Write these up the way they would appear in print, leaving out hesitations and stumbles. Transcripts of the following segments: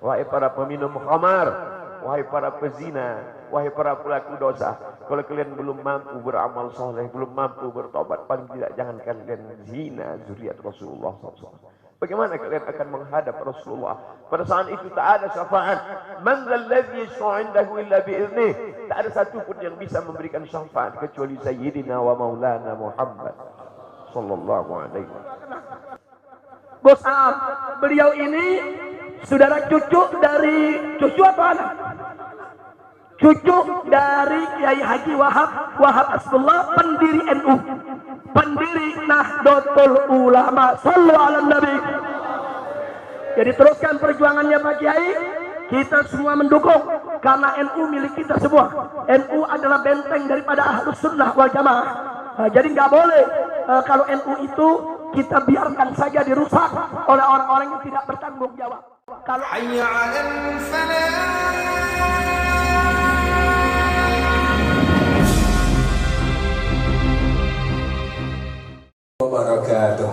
wahai para peminum khamar, wahai para pezina, wahai para pelaku dosa, kalau kalian belum mampu beramal soleh, belum mampu bertobat, paling tidak jangan kalian zina zuriat Rasulullah SAW. Bagaimana kalian akan menghadap Rasulullah? Pada saat itu tak ada syafaat. Man dzalladzi yashfa'u 'indahu illa bi'idnih. Tak ada satu pun yang bisa memberikan syafaat kecuali Sayyidina wa Maulana Muhammad sallallahu alaihi wasallam. Mus'ab, beliau ini saudara cucu dari cucu atau anak? Cucu dari Kiai Haji Wahab Asbullah, pendiri NU, pendiri Nahdlatul Ulama. Sallu ala Nabi. Jadi teruskan perjuangannya Pak Kiai, kita semua mendukung karena NU milik kita semua. NU adalah benteng daripada Ahlus Sunnah wal Jamaah. Jadi nggak boleh kalau NU itu kita biarkan saja dirusak oleh orang-orang yang tidak bertanggung jawab. Kalau hayya 'alal falah. Wabarakatuh.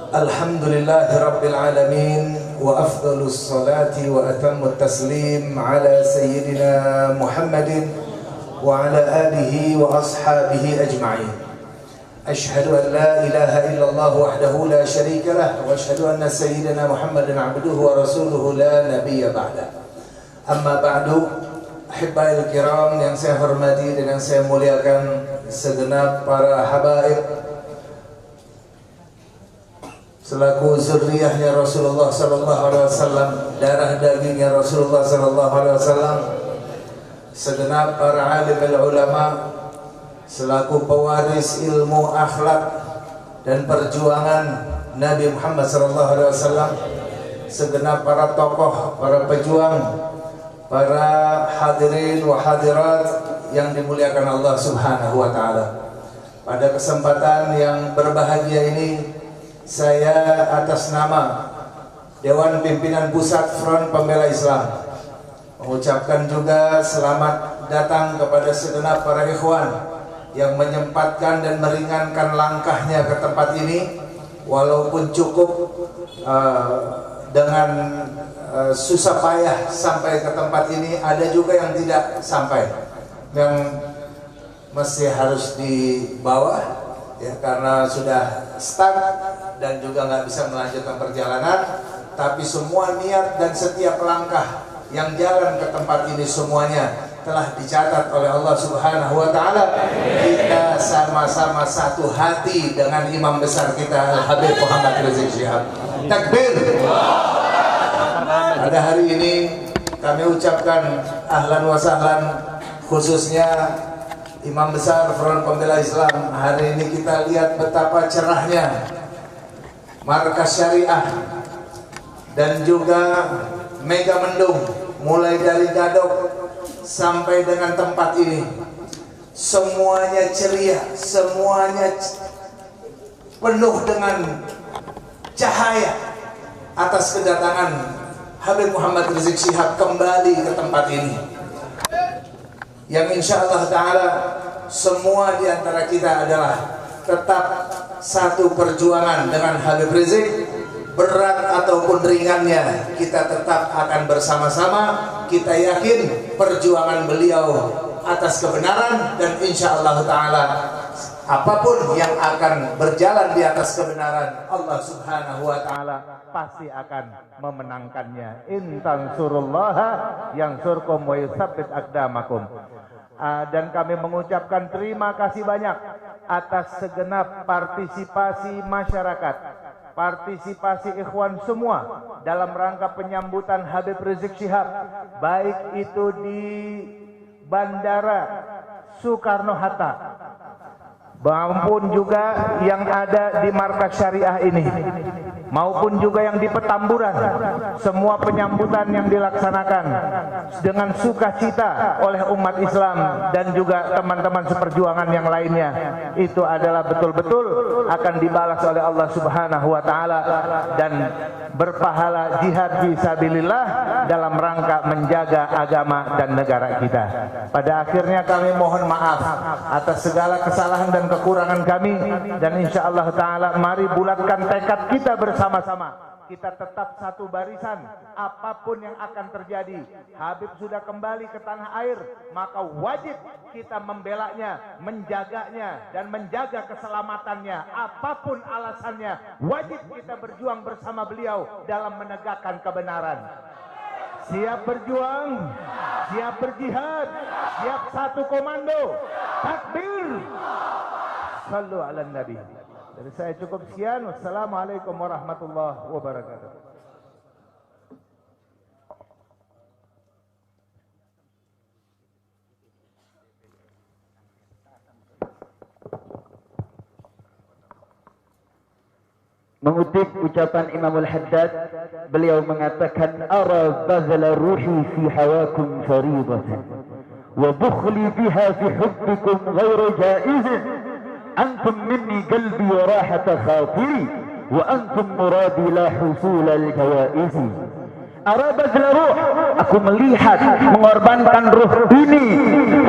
Alhamdulillahi Rabbil Alamin, wa afdalus salati wa atammut taslim ala Sayyidina Muhammadin wa ala alihi wa ashabihi ajma'in. Ashhadu an la ilaha illallah wahdahu la sharika lah, wa ashhadu anna Sayyidina Muhammadan abduhu wa rasuluhu la nabiyya ba'da. Amma ba'du, ahibbail kiram yang saya hormati dan yang saya muliakan, segenap para habaib selaku zurriyahnya Rasulullah sallallahu alaihi wasallam, darah dagingnya Rasulullah sallallahu alaihi wasallam, segenap para alim ulama selaku pewaris ilmu akhlak dan perjuangan Nabi Muhammad sallallahu alaihi wasallam, segenap para tokoh, para pejuang, para hadirin wa hadirat yang dimuliakan Allah Subhanahu wa taala. Pada kesempatan yang berbahagia ini, saya atas nama Dewan Pimpinan Pusat Front Pembela Islam mengucapkan juga selamat datang kepada segenap para ikhwan yang menyempatkan dan meringankan langkahnya ke tempat ini, walaupun cukup dengan susah payah sampai ke tempat ini. Ada juga yang tidak sampai, yang masih harus di bawah ya, karena sudah stuck dan juga nggak bisa melanjutkan perjalanan. Tapi semua niat dan setiap langkah yang jalan ke tempat ini semuanya telah dicatat oleh Allah Subhanahu wa taala. Kita sama-sama satu hati dengan imam besar kita Al Habib Muhammad Rizik Syihab. Takbir. Pada hari ini kami ucapkan ahlan wa sahlan, khususnya imam besar Front Pembela Islam. Hari ini kita lihat betapa cerahnya markas syariah dan juga Mega Mendung, mulai dari Gadok sampai dengan tempat ini, semuanya ceria, semuanya penuh dengan cahaya atas kedatangan Habib Muhammad Rizik Syihab kembali ke tempat ini, yang insya Allah ta'ala semua diantara kita adalah tetap satu perjuangan dengan Habib Rizik. Berat ataupun ringannya, kita tetap akan bersama-sama. Kita yakin perjuangan beliau atas kebenaran, dan insya Allah ta'ala apapun yang akan berjalan di atas kebenaran, Allah Subhanahu wa ta'ala pasti akan memenangkannya. In tansurullaha yansurkum wa yutsabbit aqdamakum. Dan kami mengucapkan terima kasih banyak atas segenap partisipasi masyarakat, partisipasi ikhwan semua dalam rangka penyambutan Habib Rizik Syihab, baik itu di Bandara Soekarno-Hatta maupun juga yang ada di markas syariah ini, maupun juga yang di Petamburan. Semua penyambutan yang dilaksanakan dengan sukacita oleh umat Islam dan juga teman-teman seperjuangan yang lainnya, itu adalah betul-betul akan dibalas oleh Allah Subhanahu wa taala dan berpahala jihad fisabilillah dalam rangka menjaga agama dan negara kita. Pada akhirnya kami mohon maaf atas segala kesalahan dan kekurangan kami, dan insya Allah ta'ala mari bulatkan tekad kita bersama-sama kita tetap satu barisan apapun yang akan terjadi. Habib sudah kembali ke tanah air, maka wajib kita membelanya, menjaganya, dan menjaga keselamatannya. Apapun alasannya, wajib kita berjuang bersama beliau dalam menegakkan kebenaran. Siap berjuang, siap berjihad, siap satu komando. Takbir. Sallu ala Nabi. Dari saya cukup sekian. Wassalamualaikum warahmatullahi wabarakatuh. Mengutip ucapan Imamul Haddad, beliau mengatakan, ara bazla ruhi fi hawakum faridatan wa bukhli biha fi hubbikum ghairu jaizin. Antum minni qalbi wa rahata khatiri wa antum muradi la husul al-jawaizi. Ara bazla ruh, aku melihat mengorbankan ruh ini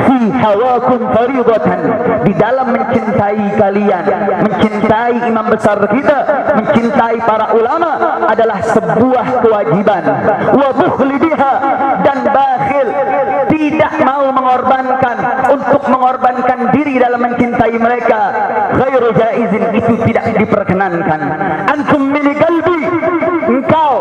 fi hawakum faridatan, di dalam mencintai kalian, mencintai imam besar kita, mencintai para ulama adalah sebuah kewajiban. Wa bukhli biha, dan bakhil, tidak mau mengorbankan, untuk mengorbankan diri dalam mencintai mereka, ghairu jaizin, itu tidak diperkenankan. Antum mini qalbi, engkau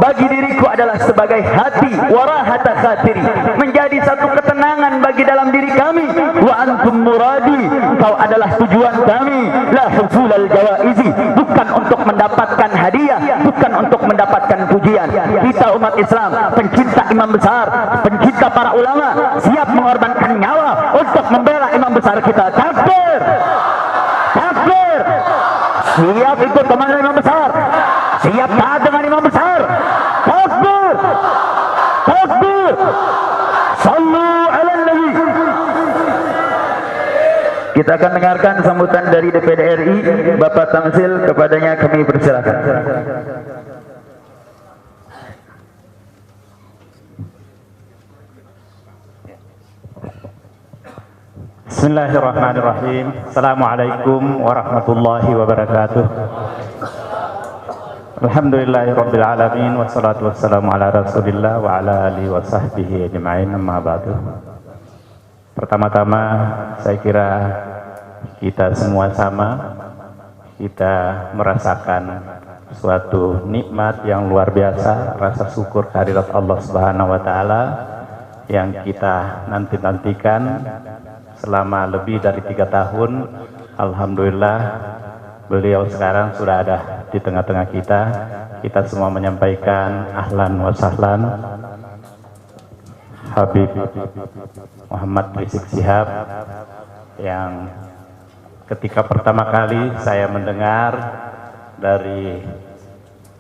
bagi diriku adalah sebagai hati, warahata khatiri, menjadi satu ketenangan bagi dalam diri kami. Wa antum muradi, kau adalah tujuan kami. La husulal jawaizi, bukan untuk mendapatkan hadiah, bukan untuk mendapatkan pujian. Kita umat Islam, pencinta imam besar, pencinta para ulama, siap mengorbankan nyawa untuk membela imam besar kita. Takbir, takbir. Siap ikut komando imam besar, siap taat dengan imam besar. Takbir, takbir. Sallu ala Nabi. Kita akan dengarkan sambutan dari DPD RI, Bapak Tamsil, kepadanya kami persilakan. Bismillahirrahmanirrahim. Assalamualaikum warahmatullahi wabarakatuh. Alhamdulillahirabbil alamin, wassalatu wassalamu ala Rasulillah wa ala alihi wa sahbihi ajma'in, amma ba'du. Pertama-tama saya kira kita semua sama, kita merasakan suatu nikmat yang luar biasa, rasa syukur kehadirat Allah Subhanahu wa taala yang kita nanti-nantikan selama lebih dari 3 tahun. Alhamdulillah beliau sekarang sudah ada di tengah-tengah kita. Kita semua menyampaikan ahlan wa sahlan Habib Muhammad Rizik Syihab, yang ketika pertama kali saya mendengar dari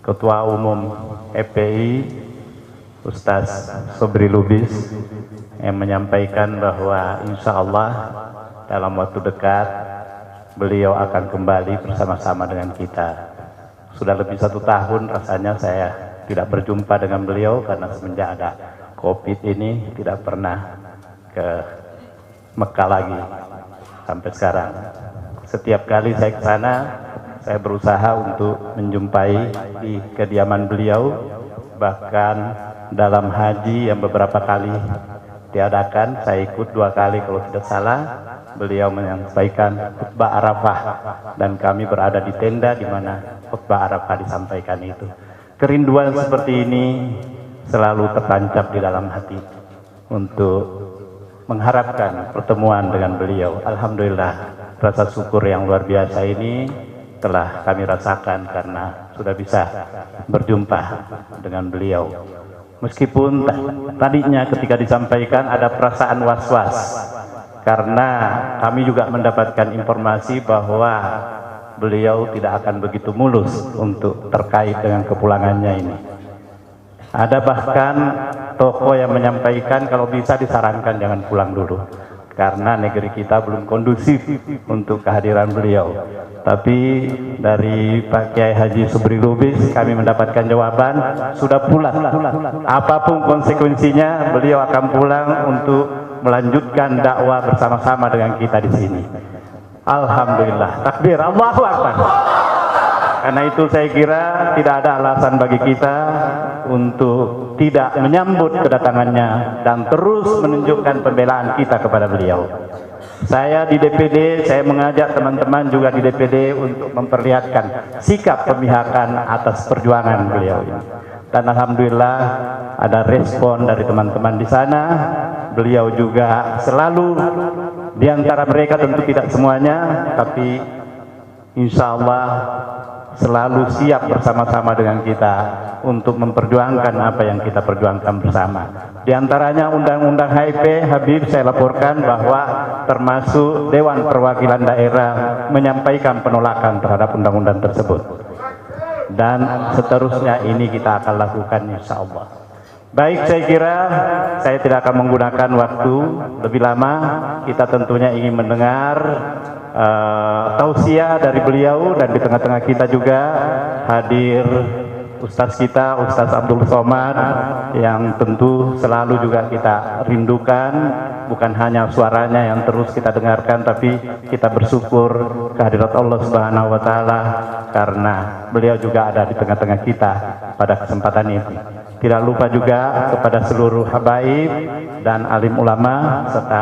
Ketua Umum FPI Ustaz Sobri Lubis yang menyampaikan bahwa insya Allah dalam waktu dekat beliau akan kembali bersama-sama dengan kita. Sudah lebih 1 tahun rasanya saya tidak berjumpa dengan beliau karena semenjak ada COVID ini tidak pernah ke Mekah lagi sampai sekarang. Setiap kali saya ke sana, saya berusaha untuk menjumpai di kediaman beliau. Bahkan dalam haji yang beberapa kali diadakan, saya ikut 2 kali kalau tidak salah. Beliau menyampaikan khutbah Arafah dan kami berada di tenda di mana khutbah Arafah disampaikan itu. Kerinduan seperti ini selalu tertancap di dalam hati untuk mengharapkan pertemuan dengan beliau. Alhamdulillah, rasa syukur yang luar biasa ini telah kami rasakan karena sudah bisa berjumpa dengan beliau. Meskipun tadinya ketika disampaikan ada perasaan was-was, karena kami juga mendapatkan informasi bahwa beliau tidak akan begitu mulus untuk terkait dengan kepulangannya ini. Ada bahkan tokoh yang menyampaikan kalau bisa disarankan jangan pulang dulu, karena negeri kita belum kondusif untuk kehadiran beliau. Tapi dari Pak Kiai Haji Sobri Lubis kami mendapatkan jawaban sudah pulang. Apapun konsekuensinya beliau akan pulang untuk melanjutkan dakwah bersama-sama dengan kita di sini. Alhamdulillah. Takbir, Allahu Akbar. Karena itu saya kira tidak ada alasan bagi kita untuk tidak menyambut kedatangannya dan terus menunjukkan pembelaan kita kepada beliau. Saya di DPD, saya mengajak teman-teman juga di DPD untuk memperlihatkan sikap pemihakan atas perjuangan beliau ini. Dan alhamdulillah ada respon dari teman-teman di sana. Beliau juga selalu di antara mereka, tentu tidak semuanya, tapi insya Allah selalu siap bersama-sama dengan kita untuk memperjuangkan apa yang kita perjuangkan bersama. Di antaranya undang-undang HIP, Habib, saya laporkan bahwa termasuk Dewan Perwakilan Daerah menyampaikan penolakan terhadap undang-undang tersebut. Dan seterusnya ini kita akan lakukan insya Allah. Baik, saya kira saya tidak akan menggunakan waktu lebih lama. Kita tentunya ingin mendengar tausiah dari beliau, dan di tengah-tengah kita juga hadir Ustadz kita, Ustadz Abdul Somad, yang tentu selalu juga kita rindukan, bukan hanya suaranya yang terus kita dengarkan, tapi kita bersyukur kehadirat Allah Subhanahu wa Ta'ala karena beliau juga ada di tengah-tengah kita pada kesempatan ini. Tidak lupa juga kepada seluruh habaib dan alim ulama serta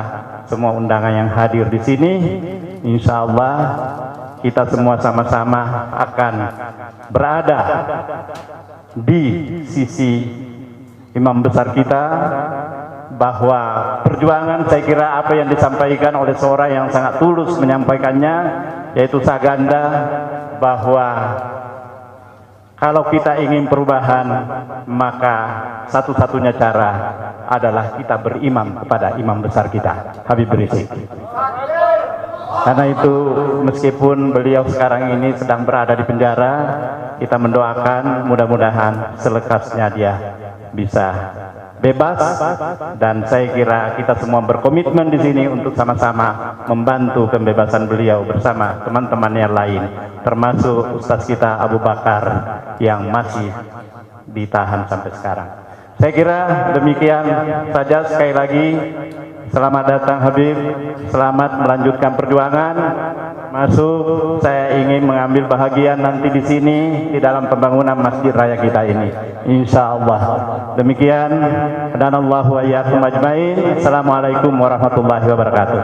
semua undangan yang hadir di sini. Insya Allah kita semua sama-sama akan berada di sisi imam besar kita, bahwa perjuangan, saya kira apa yang disampaikan oleh seorang yang sangat tulus menyampaikannya, yaitu Saganda, bahwa kalau kita ingin perubahan, maka satu-satunya cara adalah kita berimam kepada imam besar kita, Habib Rizik. Karena itu meskipun beliau sekarang ini sedang berada di penjara, kita mendoakan mudah-mudahan selekasnya dia bisa bebas, dan saya kira kita semua berkomitmen di sini untuk sama-sama membantu pembebasan beliau bersama teman-teman yang lain, termasuk Ustaz kita Abu Bakar yang masih ditahan sampai sekarang. Saya kira demikian saja. Sekali lagi selamat datang Habib, selamat melanjutkan perjuangan. Masuk, saya ingin mengambil bahagian nanti di sini di dalam pembangunan masjid raya kita ini, insya Allah. Demikian, hadanallahu wa iyyakum ajmain. Assalamualaikum warahmatullahi wabarakatuh.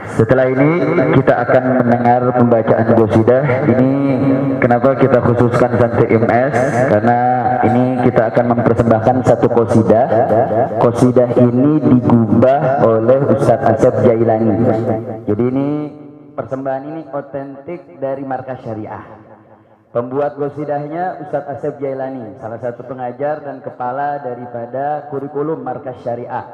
Setelah ini kita akan mendengar pembacaan qasidah. Ini kenapa kita khususkan santri MS, karena ini kita akan mempersembahkan satu qasidah. Qasidah ini digubah oleh Ustadz Asep Jailani. Jadi ini persembahan ini otentik dari Markas Syariah. Pembuat qasidahnya Ustadz Asep Jailani, salah satu pengajar dan kepala daripada kurikulum Markas Syariah.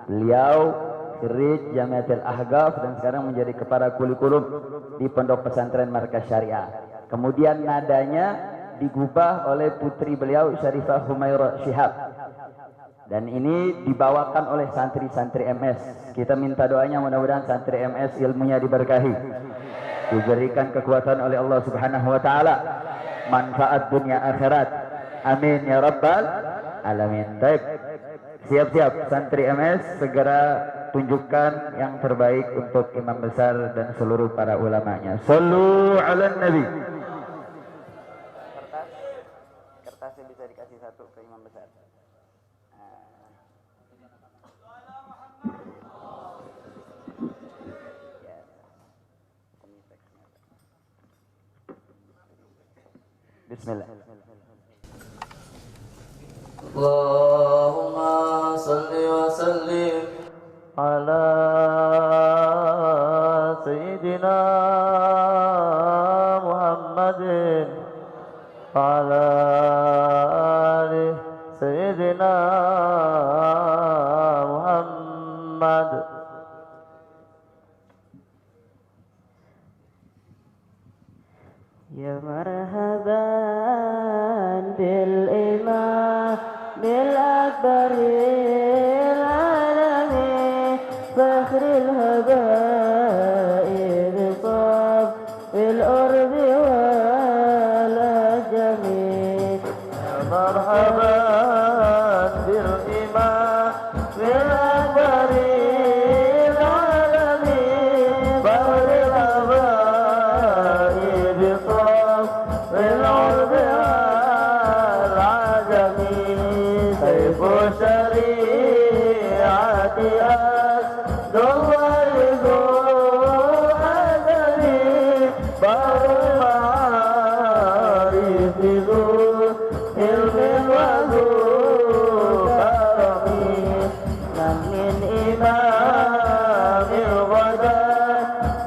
Beliau Kherij Jamiatul Ahqaf dan sekarang menjadi kepala kurikulum di Pondok Pesantren Markas Syariah. Kemudian nadanya digubah oleh putri beliau Syarifah Humairah Syihab. Dan ini dibawakan oleh santri-santri MS. Kita minta doanya mudah-mudahan santri MS ilmunya diberkahi, diberikan kekuatan oleh Allah Subhanahu wa taala, manfaat dunia akhirat. Amin ya rabbal alamin. Baik. Siap-siap santri MS, segera tunjukkan yang terbaik untuk imam besar dan seluruh para ulamanya. Sallu ala nabi. Kertasnya bisa dikasih satu ke imam besar. Bismillah. Allahumma salli wa sallim ala Sayyidina Muhammadin ala ali Sayyidina Muhammad. Ya marhaban bil imam bil akbaril alamin fakhril habaib sab bil urbi wal ajami. Ya marhaban bil imam bil akbaril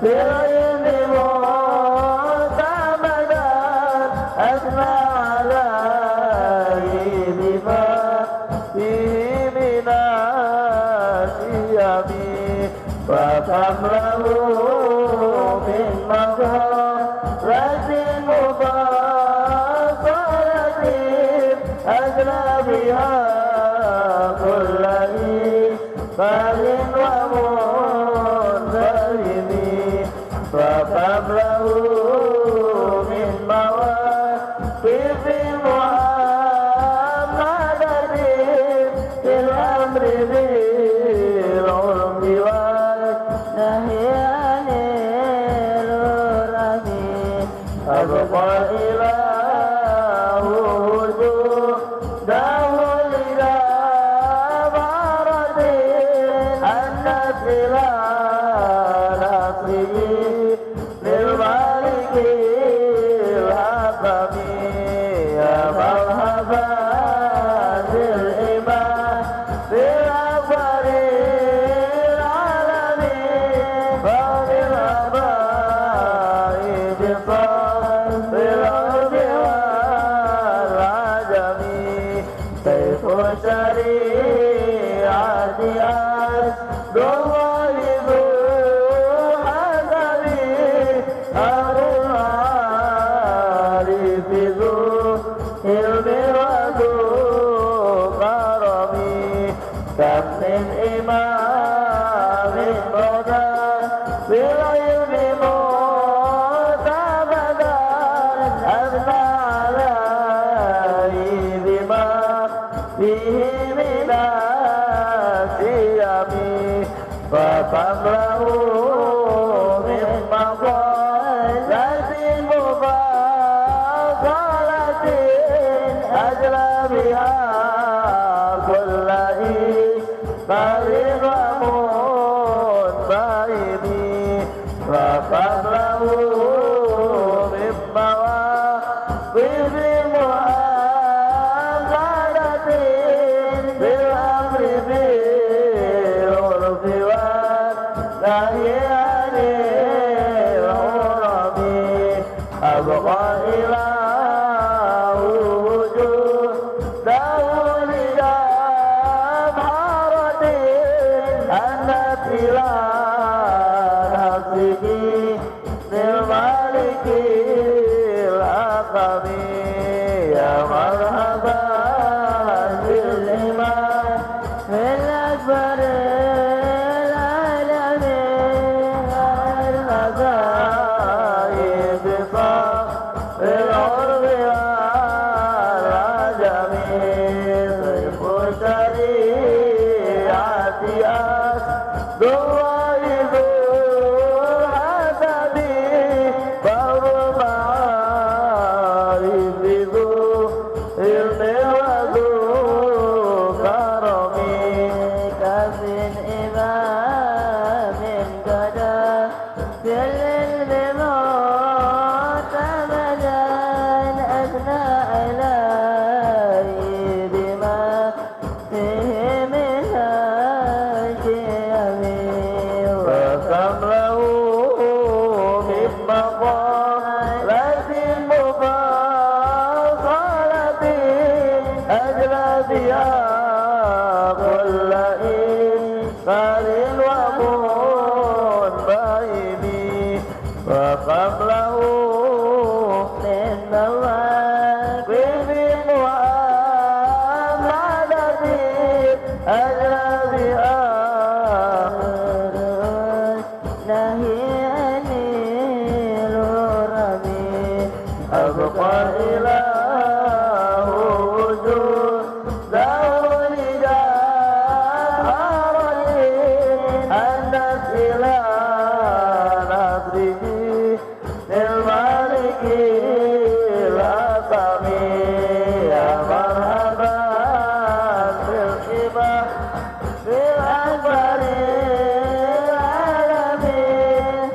بالعلم معتمدا أثنى عليه بما فيه من الشيم وكم له من مغارة مبصرة أجرى بها كل إقبال ومنفرد وكم له من مواقف محمدة في الأمر بالعرف والنهي عن الرحيم أبقى إله وجوده إلى مرض النفس لا نصره للمالك الحكم يا مرحبا بالإمام بالأكبر العالمين فبالآباء بصف الأرض والعجم سيف الشريعة أسد الله ذو حسب أمر العارف ذو علم وذو كرم كم من إمام بدا بالعلم معتمدا أثنى عليه بما فيه من الشيم وكم له من مقالة مفصلة أجرى بها كل إقبال ومنفرد وكم له من مواقف محمدة بالأمر بالعرف والنهي عن الحرم أبقى إله وجوده لجمهرة النفس لا نصره للمالك الحكم يا مرحبا بالإمام الأكبر العالمين المزايد بصف العرب والعجم سيف الشريعة أسد الله ذو الحسب بر المعارف ذو علم وذو كرم كف إمام بدا بالعلم معتمدا أثنى عليه بما فيه من الشيم وكم له من مقالة مفصلة أجرى بها كل إقبال ومنفرد وكم له من مواقف محمدة أجرى بها نهي عن الرحم أبقى إله وجوده لجمهرة النفس لا نصره للمالك الحكم يا مرحبا بالإمام بالأكبر العالمين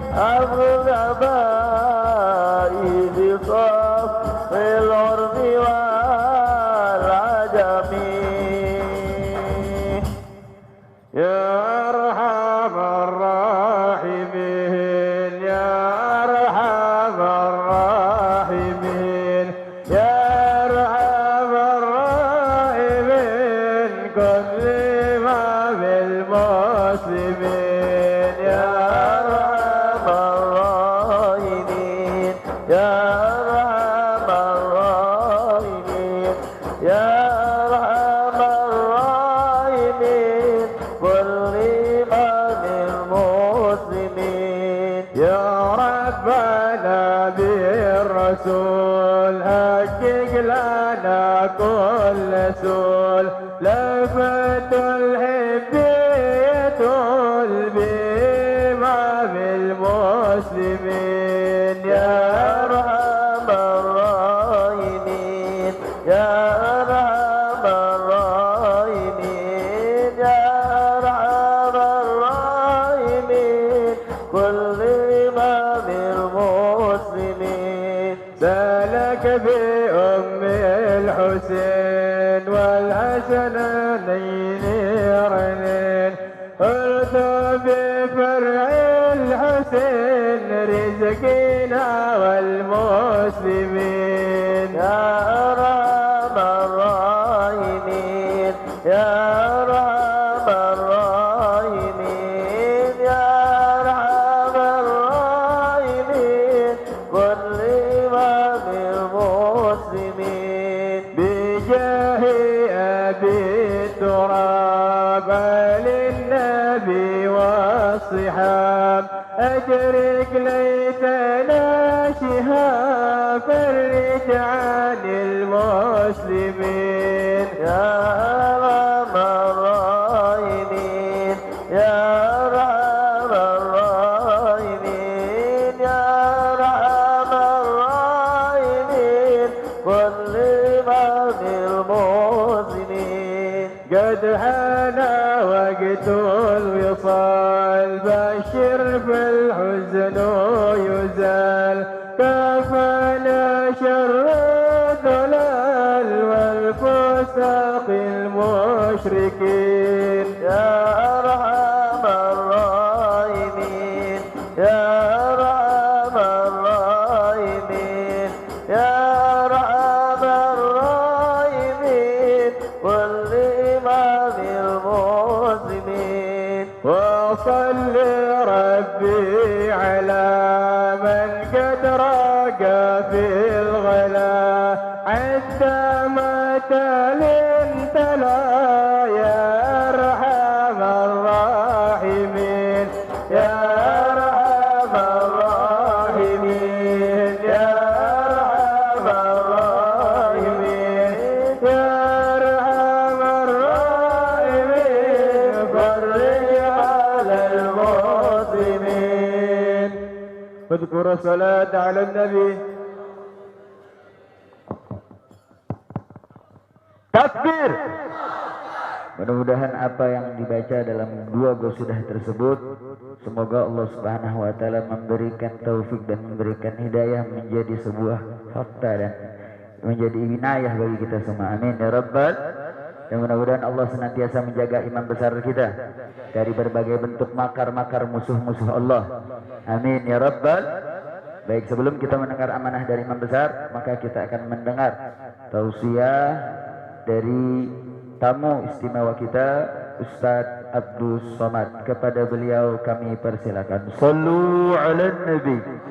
يا ربنا بالرسول حقق لنا كل سول لفت الحبية بإمام المسلمين يا أرحم الراحمين يا أرحم الراحمين يا أرحم الراحمين كل إمام المسلمين سلك بأم الحسين والحسنين رنين قلت بفرع الحسين رزقنا والمسلمين يا أرحم الراحمين يا أرحم الراحمين يا أرحم الراحمين كل إمام المسلمين بجاه أبي التراب للنبي والصحاب أدرك ليتنا شهاب فرج عن المسلمين يا أرحم الراحمين يا أرحم الراحمين يا أرحم الراحمين كل إمام المسلمين قد حان وقت الوصال بشر في الحزن يزال كفانا شر الضلال والفساق المشركين يا أرحم الراحمين يا أرحم الراحمين يا أرحم الراحمين كل إمام المسلمين وصل ربي على من قد راقى في الغلا حتى مات الانتلا يا أرحم الراحمين يا أرحم الراحمين يا أرحم الراحمين يا أرحم الراحمين فرج على المسلمين اذكر الصلاة على النبي takbir. Mudah-mudahan apa yang dibaca dalam dua qasidah tersebut semoga Allah Subhanahu wa taala memberikan taufik dan memberikan hidayah menjadi sebuah fakta dan menjadi winayah bagi kita semua. Amin ya rabbal. Dan mudah-mudahan Allah senantiasa menjaga imam besar kita dari berbagai bentuk makar-makar musuh-musuh Allah. Amin ya rabbal. Baik, sebelum kita mendengar amanah dari imam besar, maka kita akan mendengar tausiah dari tamu istimewa kita Ustadz Abdul Somad. Kepada beliau kami persilakan. Sallu ala Nabi.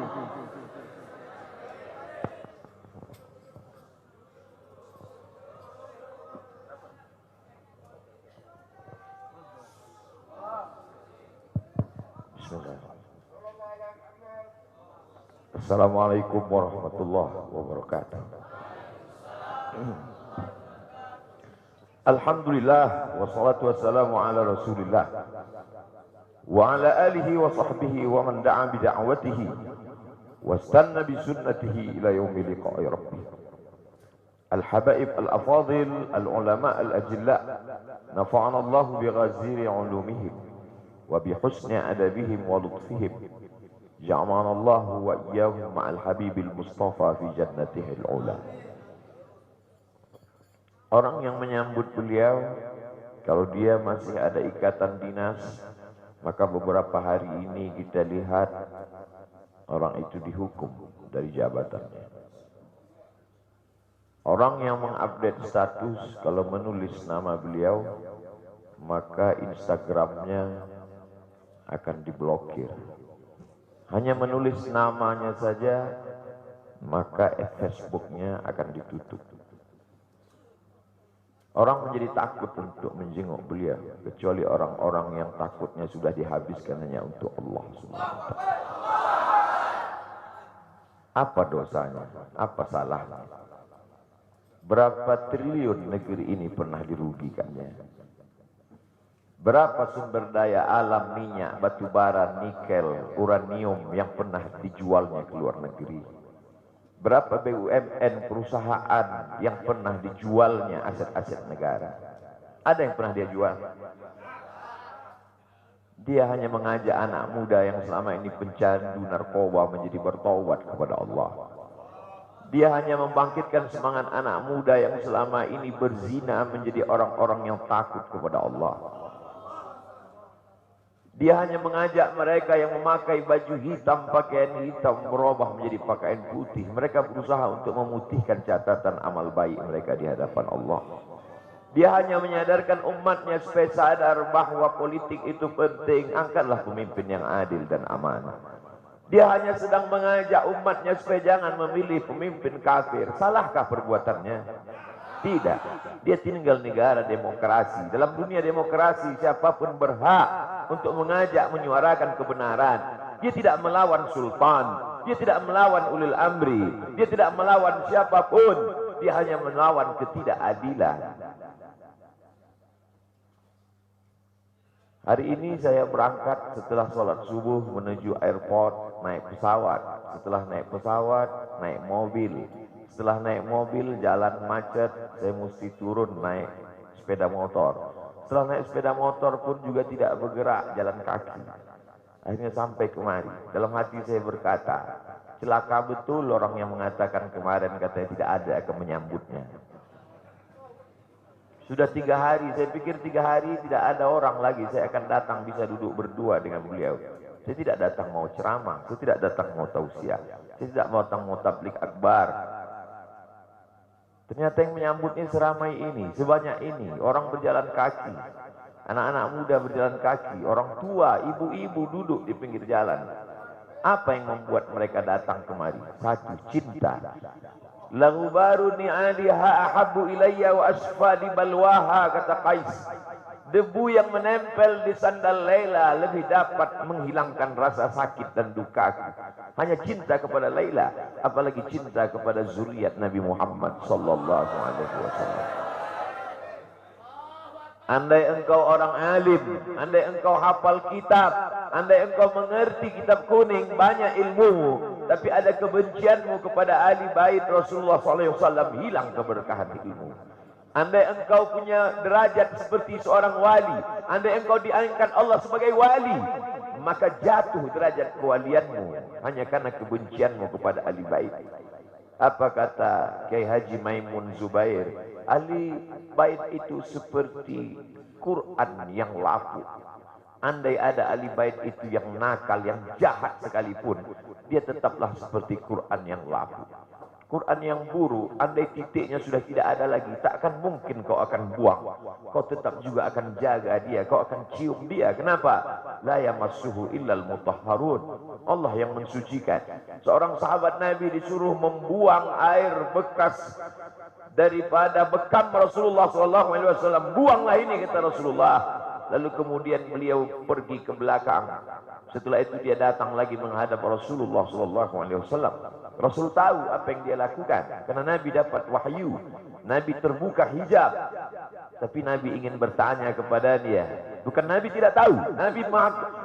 Assalamualaikum warahmatullahi wabarakatuh. Alhamdulillah wassalatu wassalamu ala Rasulillah wa ala alihi wa sahbihi wa man da'a bi da'watihi wastanna bi sunnatihi ila yaumi liqa'i rabbih. Al-habaib al-afadil al-ulama al-ajilla nafa'ana Allah bi ghaziri ulumihim wa bi husni adabihim wa lutfihim. Ja'alana Allah wa iyyahum ma'al habibil mustafa fi jannatihil ula. Orang yang menyambut beliau, kalau dia masih ada ikatan dinas, maka beberapa hari ini kita lihat orang itu dihukum dari jabatannya. Orang yang mengupdate status kalau menulis nama beliau, maka Instagramnya akan diblokir. Hanya menulis namanya saja, maka Facebooknya akan ditutup. Orang menjadi takut untuk menjenguk beliau, kecuali orang-orang yang takutnya sudah dihabiskan hanya untuk Allah Subhanahu wa taala. Apa dosanya? Apa salahnya? Berapa triliun negeri ini pernah dirugikannya? Berapa sumber daya alam, minyak, batu bara, nikel, uranium yang pernah dijualnya ke luar negeri? Berapa BUMN perusahaan yang pernah dijualnya aset-aset negara? Ada yang pernah dia jual? Dia hanya mengajak anak muda yang selama ini pencandu narkoba menjadi bertaubat kepada Allah. Dia hanya membangkitkan semangat anak muda yang selama ini berzina menjadi orang-orang yang takut kepada Allah. Dia hanya mengajak mereka yang memakai baju hitam, pakaian hitam, berubah menjadi pakaian putih. Mereka berusaha untuk memutihkan catatan amal baik mereka di hadapan Allah. Dia hanya menyadarkan umatnya supaya sadar bahwa politik itu penting. Angkatlah pemimpin yang adil dan amanah. Dia hanya sedang mengajak umatnya supaya jangan memilih pemimpin kafir. Salahkah perbuatannya? Tidak. Dia tinggal negara demokrasi. Dalam dunia demokrasi, siapapun berhak untuk mengajak menyuarakan kebenaran. Dia tidak melawan sultan. Dia tidak melawan ulil amri. Dia tidak melawan siapapun. Dia hanya melawan ketidakadilan. Hari ini saya berangkat setelah sholat subuh menuju airport, naik pesawat. Setelah naik pesawat, naik mobil. Setelah naik mobil, jalan macet, saya mesti turun naik sepeda motor. Setelah naik sepeda motor pun juga tidak bergerak, jalan kaki. Akhirnya sampai kemari. Dalam hati saya berkata, celaka betul orang yang mengatakan kemarin katanya tidak ada akan menyambutnya. Sudah 3 hari, saya pikir 3 hari tidak ada orang lagi. Saya akan datang bisa duduk berdua dengan beliau. Saya tidak datang mau ceramah, saya tidak datang mau tausiah, saya tidak datang mau tablik akbar. Ternyata yang menyambutnya seramai ini, sebanyak ini, orang berjalan kaki, anak-anak muda berjalan kaki, orang tua, ibu-ibu duduk di pinggir jalan. Apa yang membuat mereka datang kemari? Satu, cinta. Laghubaru ni'aliha ahabbu ilayya wa asfali balwaha, kata Qais. Debu yang menempel di sandal Laila lebih dapat menghilangkan rasa sakit dan duka. Hanya cinta kepada Laila, apalagi cinta kepada zuriat Nabi Muhammad sallallahu alaihi wasallam. Andai engkau orang alim, andai engkau hafal kitab, andai engkau mengerti kitab kuning, banyak ilmumu, tapi ada kebencianmu kepada ahli bait Rasulullah sallallahu alaihi wasallam, hilang keberkahan ilmu. Andai engkau punya derajat seperti seorang wali, andai engkau diangkat Allah sebagai wali, maka jatuh derajat kewalianmu hanya karena kebencianmu kepada ahli bait. Apa kata Kiai Haji Maimun Zubair? Ahli bait itu seperti Quran yang lapuk. Andai ada ahli bait itu yang nakal, yang jahat sekalipun, dia tetaplah seperti Quran yang lapuk. Quran yang buruk, andai titiknya sudah tidak ada lagi, tak akan mungkin kau akan buang. Kau tetap juga akan jaga dia, kau akan cium dia. Kenapa? La yamassuhu illal mutahharun. Allah yang mensucikan. Seorang sahabat Nabi disuruh membuang air bekas daripada bekam Rasulullah SAW. Buanglah ini, kata Rasulullah. Lalu kemudian beliau pergi ke belakang. Setelah itu dia datang lagi menghadap Rasulullah SAW. Rasul tahu apa yang dia lakukan karena Nabi dapat wahyu. Nabi terbuka hijab. Tapi Nabi ingin bertanya kepada dia. Bukan Nabi tidak tahu.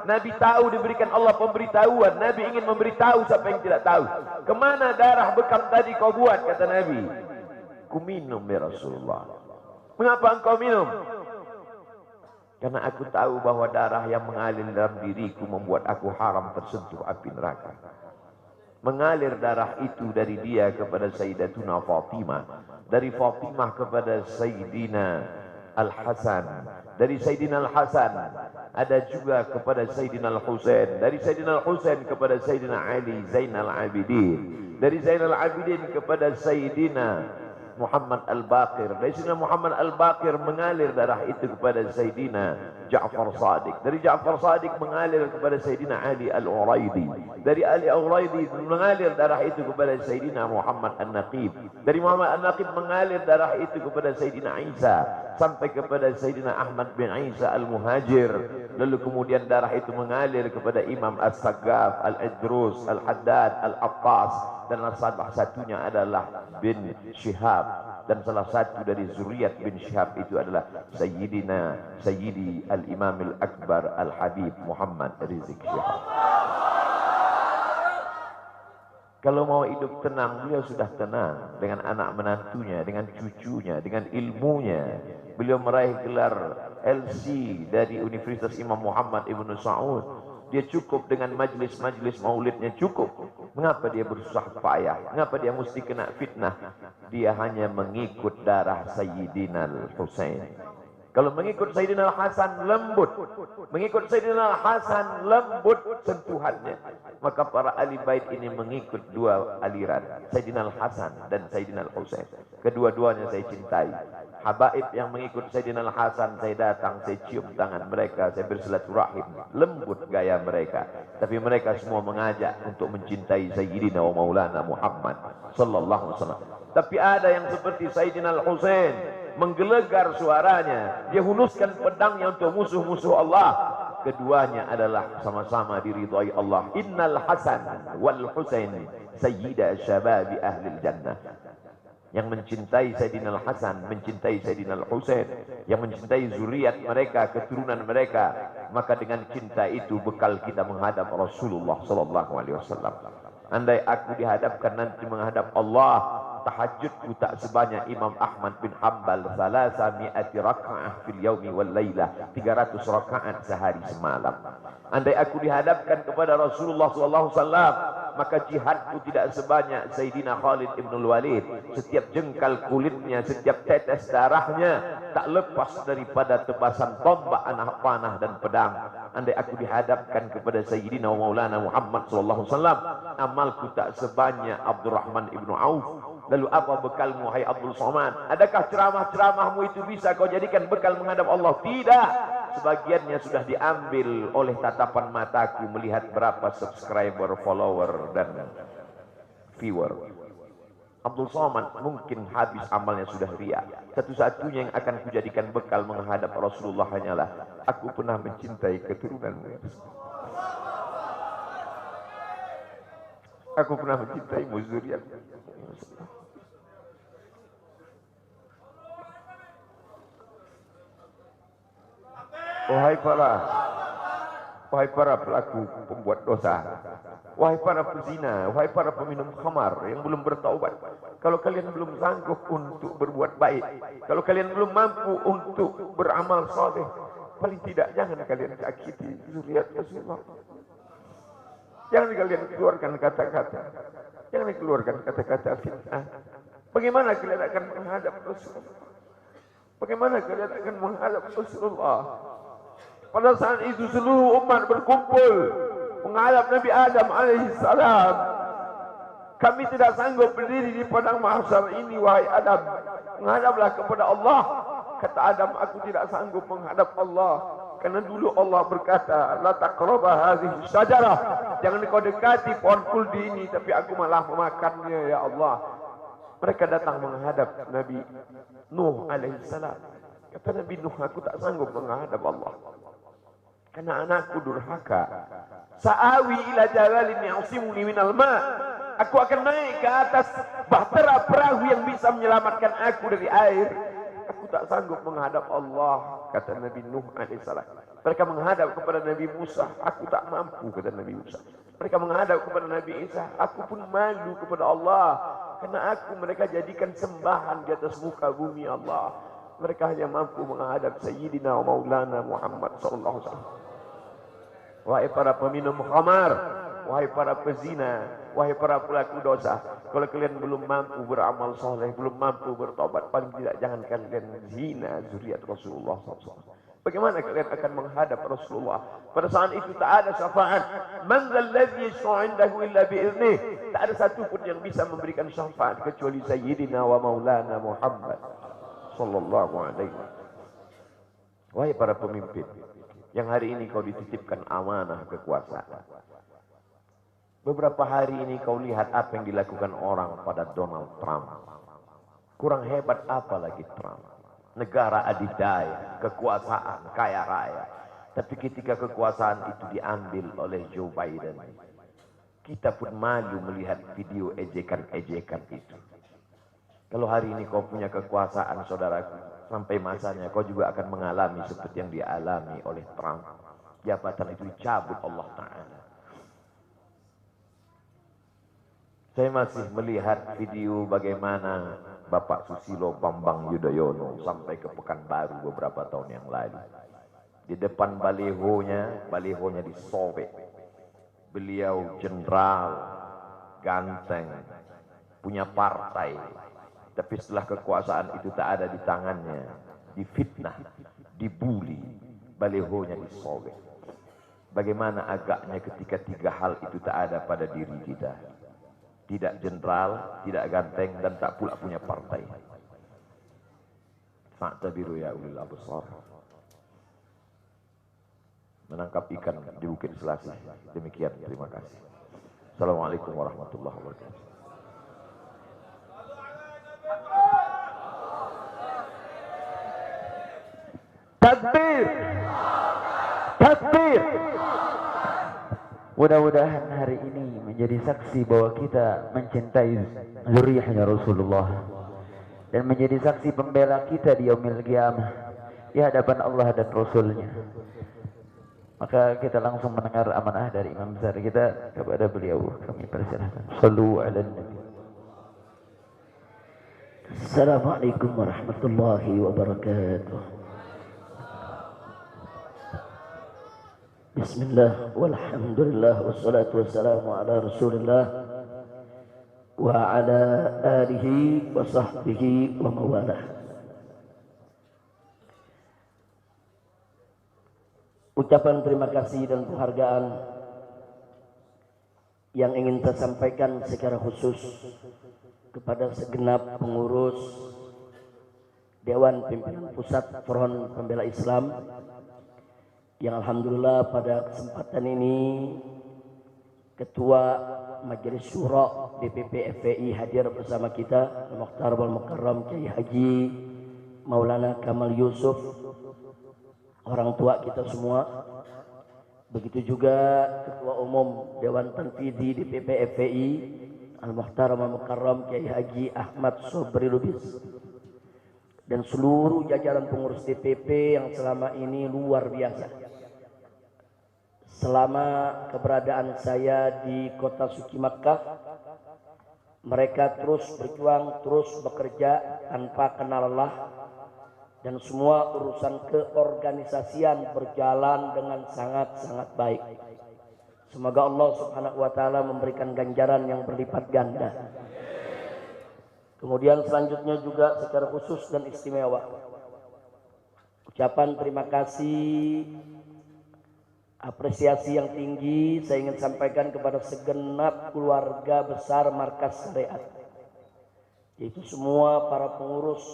Nabi tahu, diberikan Allah pemberitahuan. Nabi ingin memberitahu siapa yang tidak tahu. Kemana darah bekam tadi kau buat, kata Nabi. Ku minum ya Rasulullah. Mengapa engkau minum? Karena aku tahu bahwa darah yang mengalir dalam diriku membuat aku haram tersentuh api neraka. Mengalir darah itu dari dia kepada Sayyidatuna Fatimah, dari Fatimah kepada Sayyidina Al-Hasan, dari Sayyidina Al-Hasan ada juga kepada Sayyidina Al-Husain, dari Sayyidina Al-Husain kepada Sayyidina Ali Zainal Abidin, dari Zainal Abidin kepada Sayyidina Muhammad Al-Baqir, dari Sayyidina Muhammad Al-Baqir mengalir darah itu kepada Sayyidina Ja'far Sadiq, dari Ja'far Sadiq mengalir kepada Sayyidina Ali Al-Uraidi, dari Ali Al-Uraidi mengalir darah itu kepada Sayyidina Muhammad An-Naqib, dari Muhammad An-Naqib mengalir darah itu kepada Sayyidina Isa, sampai kepada Sayyidina Ahmad bin Isa al-Muhajir, lalu kemudian darah itu mengalir kepada Imam As-Saggaf, Al-Idrus, Al-Haddad, Al-Abbas, dan salah satunya adalah bin Syihab, dan salah satu dari zuriat bin Syihab itu adalah Sayyidi Al-Imam Al-Akbar Al-Habib Muhammad Rizik Syihab. Kalau mau hidup tenang, beliau sudah tenang dengan anak menantunya, dengan cucunya, dengan ilmunya. Beliau meraih gelar LC dari Universitas Imam Muhammad Ibn Saud. Dia cukup dengan majlis-majlis maulidnya cukup. Mengapa dia bersusah payah? Mengapa dia mesti kena fitnah? Dia hanya mengikut darah Sayyidina Al-Husain. Kalau mengikut Sayyidina Al-Hasan lembut, mengikut Sayyidina Al-Hasan lembut sentuhannya. Maka para ahli bait ini mengikut dua aliran, Sayyidina Al-Hasan dan Sayyidina Al-Husain. Kedua-duanya saya cintai. Habaib yang mengikut Sayyidina Al-Hasan, saya datang, saya cium tangan mereka, saya bersilaturahim, lembut gaya mereka. Tapi mereka semua mengajak untuk mencintai Sayyidina wa Maulana Muhammad sallallahu alaihi wasallam. Tapi ada yang seperti Sayyidina Al-Husain, menggelegar suaranya, dia hunuskan pedangnya untuk musuh-musuh Allah. Keduanya adalah sama-sama diridhai Allah. Innal Hasan wal Husain sayyida syababi ahli jannah. Yang mencintai Sayyidina Al-Hasan, mencintai Sayyidina Al-Husain, yang mencintai zuriat mereka, keturunan mereka, maka dengan cinta itu bekal kita menghadap Rasulullah sallallahu alaihi wasallam. Andai aku dihadapkan nanti menghadap Allah, tahajudku tak sebanyak Imam Ahmad bin Hanbal, 300 raka'ah fil yaumi wal lailah, 300 rakaat sehari semalam. Andai aku dihadapkan kepada Rasulullah sallallahu alaihi wasallam, maka jihadku tidak sebanyak Sayyidina Khalid ibn Walid. Setiap jengkal kulitnya, setiap tetes darahnya tak lepas daripada tebasan tombak, anak panah dan pedang. Andai aku dihadapkan kepada Sayyidina Maulana Muhammad sallallahu alaihi wasallam, amalku tak sebanyak Abdurrahman ibn Auf. Lalu apa bekalmu, hai Abdul Somad? Adakah ceramah-ceramahmu itu bisa kau jadikan bekal menghadap Allah? Tidak. Sebagiannya sudah diambil oleh tatapan mataku melihat berapa subscriber, follower, dan viewer. Abdul Somad mungkin habis amalnya sudah ria. Satu-satunya yang akan kujadikan bekal menghadap Rasulullah hanyalah aku pernah mencintai keturunanmu. Aku pernah mencintaimu, zuriatmu. Wahai para pelaku pembuat dosa, wahai para pezina, wahai para peminum khamar yang belum bertaubat, kalau kalian belum sanggup untuk berbuat baik, kalau kalian belum mampu untuk beramal saleh, paling tidak jangan kalian sakiti zuriat Rasulullah. Jangan kalian keluarkan kata-kata, jangan keluarkan kata-kata fitnah. Bagaimana kalian akan menghadap Rasulullah? Bagaimana kalian akan menghadap Rasulullah? Pada saat itu seluruh umat berkumpul menghadap Nabi Adam alaihissalam. Kami tidak sanggup berdiri di padang mahsyar ini, wahai Adam. Menghadaplah kepada Allah. Kata Adam, aku tidak sanggup menghadap Allah. Karena dulu Allah berkata, la taqraba hadhihi syajarah. Jangan kau dekati pohon kuldi ini, tapi aku malah memakannya, ya Allah. Mereka datang menghadap Nabi Nuh alaihissalam. Kata Nabi Nuh, aku tak sanggup menghadap Allah. Karena anakku durhaka. Sa'awi ila jalalin ya'simuni minal ma'. Aku akan naik ke atas bahtera perahu yang bisa menyelamatkan aku dari air. Aku tak sanggup menghadap Allah, kata Nabi Nuh alaihissalam. Mereka menghadap kepada Nabi Musa, aku tak mampu, kata Nabi Musa. Mereka menghadap kepada Nabi Isa, aku pun malu kepada Allah. Karena aku mereka jadikan sembahan di atas muka bumi Allah. Mereka hanya mampu menghadap Sayyidina wa Maulana Muhammad sallallahu alaihi wasallam. Wahai para peminum khamar, wahai para pezina, wahai para pelaku dosa, kalau kalian belum mampu beramal soleh, belum mampu bertobat, paling tidak jangan kalian zina zuriat Rasulullah SAW. Bagaimana kalian akan menghadap Rasulullah? Pada saat itu tak ada syafaat. Man dzalladzi yashfa'u 'indahu illa bi'idnih. Tak ada satu pun yang bisa memberikan syafaat kecuali Sayyidina wa Maulana Muhammad sallallahu alaihi wasallam. Wahai para pemimpin, yang hari ini kau dititipkan amanah kekuasaan. Beberapa hari ini kau lihat apa yang dilakukan orang pada Donald Trump. Kurang hebat apa lagi Trump? negara adidaya, kekuasaan, kaya raya. Tapi ketika kekuasaan itu diambil oleh Joe Biden, kita pun malu melihat video ejekan-ejekan itu. Kalau hari ini kau punya kekuasaan, saudaraku, sampai masanya kau juga akan mengalami seperti yang dialami oleh Trump. Jabatan itu dicabut Allah Ta'ala. Saya masih melihat video bagaimana Bapak Susilo Bambang Yudhoyono sampai ke Pekanbaru beberapa tahun yang lalu. Di depan balihonya disobek. Beliau jenderal, ganteng, punya partai. Tapi setelah kekuasaan itu tak ada di tangannya, difitnah, dibuli, balihonya disobek. Bagaimana agaknya ketika tiga hal itu tak ada pada diri kita. Tidak jenderal, tidak ganteng, dan tak pula punya partai. Fa'tabiru ya ulil absar. Menangkap ikan di Bukit Selasih. Demikian, terima kasih. Assalamualaikum warahmatullahi wabarakatuh. Takbir! Takbir! Mudah-mudahan hari ini menjadi saksi bahwa kita mencintai zuriyahnya Rasulullah dan menjadi saksi pembela kita di yaumil qiyamah di hadapan Allah dan Rasulnya. Maka kita langsung mendengar amanah dari imam besar kita kepada beliau. Kami persilahkan. Sallu ala nabi. Assalamualaikum warahmatullahi wabarakatuh. Bismillah walhamdulillah wassalatu wassalamu ala rasulillah wa ala alihi wa sahbihi wa mawalah. Ucapan terima kasih dan penghargaan yang ingin saya sampaikan secara khusus kepada segenap pengurus Dewan Pimpinan Pusat Front Pembela Islam yang alhamdulillah pada kesempatan ini Ketua Majelis Syuro DPP FPI hadir bersama kita, Al-Mukhtar wal Mukarram Kiai Haji Maulana Kamal Yusuf, orang tua kita semua. Begitu juga Ketua Umum Dewan Tanfidhi DPP FPI Al-Mukhtar wal Mukarram Kiai Haji Ahmad Sobri Lubis, dan seluruh jajaran pengurus DPP yang selama ini luar biasa. Selama keberadaan saya di kota suci Makkah, mereka terus berjuang, terus bekerja tanpa kenal lelah, dan semua urusan keorganisasian berjalan dengan sangat-sangat baik. Semoga Allah Subhanahu wa taala memberikan ganjaran yang berlipat ganda. Kemudian selanjutnya juga secara khusus dan istimewa, ucapan terima kasih, apresiasi yang tinggi saya ingin sampaikan kepada segenap keluarga besar Markas Syariat, yaitu semua para pengurus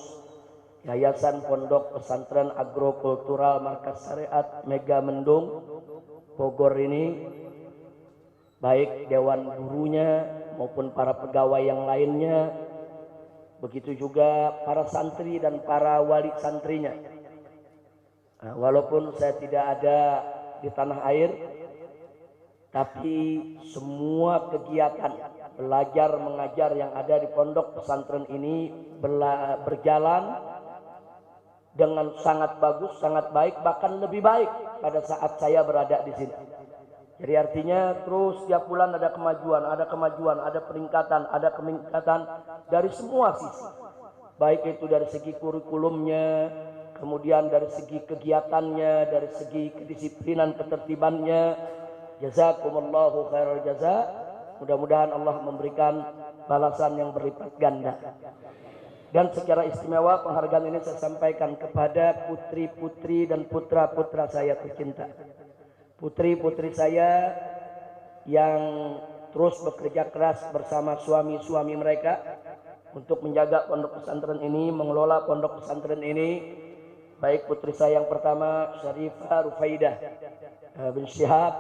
Yayasan Pondok Pesantren Agrokultural Markas Syariat Mega Mendung Bogor ini, baik dewan gurunya maupun para pegawai yang lainnya, begitu juga para santri dan para wali santrinya. Nah, walaupun saya tidak ada di tanah air, tapi semua kegiatan belajar mengajar yang ada di pondok pesantren ini berjalan dengan sangat bagus, sangat baik, bahkan lebih baik pada saat saya berada di sini. Jadi artinya terus setiap bulan ada kemajuan, ada peningkatan dari semua sisi, baik itu dari segi kurikulumnya, kemudian dari segi kegiatannya, dari segi kedisiplinan ketertibannya. Jazakumullahu khairal jaza. Mudah-mudahan Allah memberikan balasan yang berlipat ganda. Dan secara istimewa penghargaan ini saya sampaikan kepada putri-putri dan putra-putra saya tercinta. Putri-putri saya yang terus bekerja keras bersama suami-suami mereka untuk menjaga pondok pesantren ini, mengelola pondok pesantren ini. Baik putri saya yang pertama Syarifah Rufaidah bin Syihab,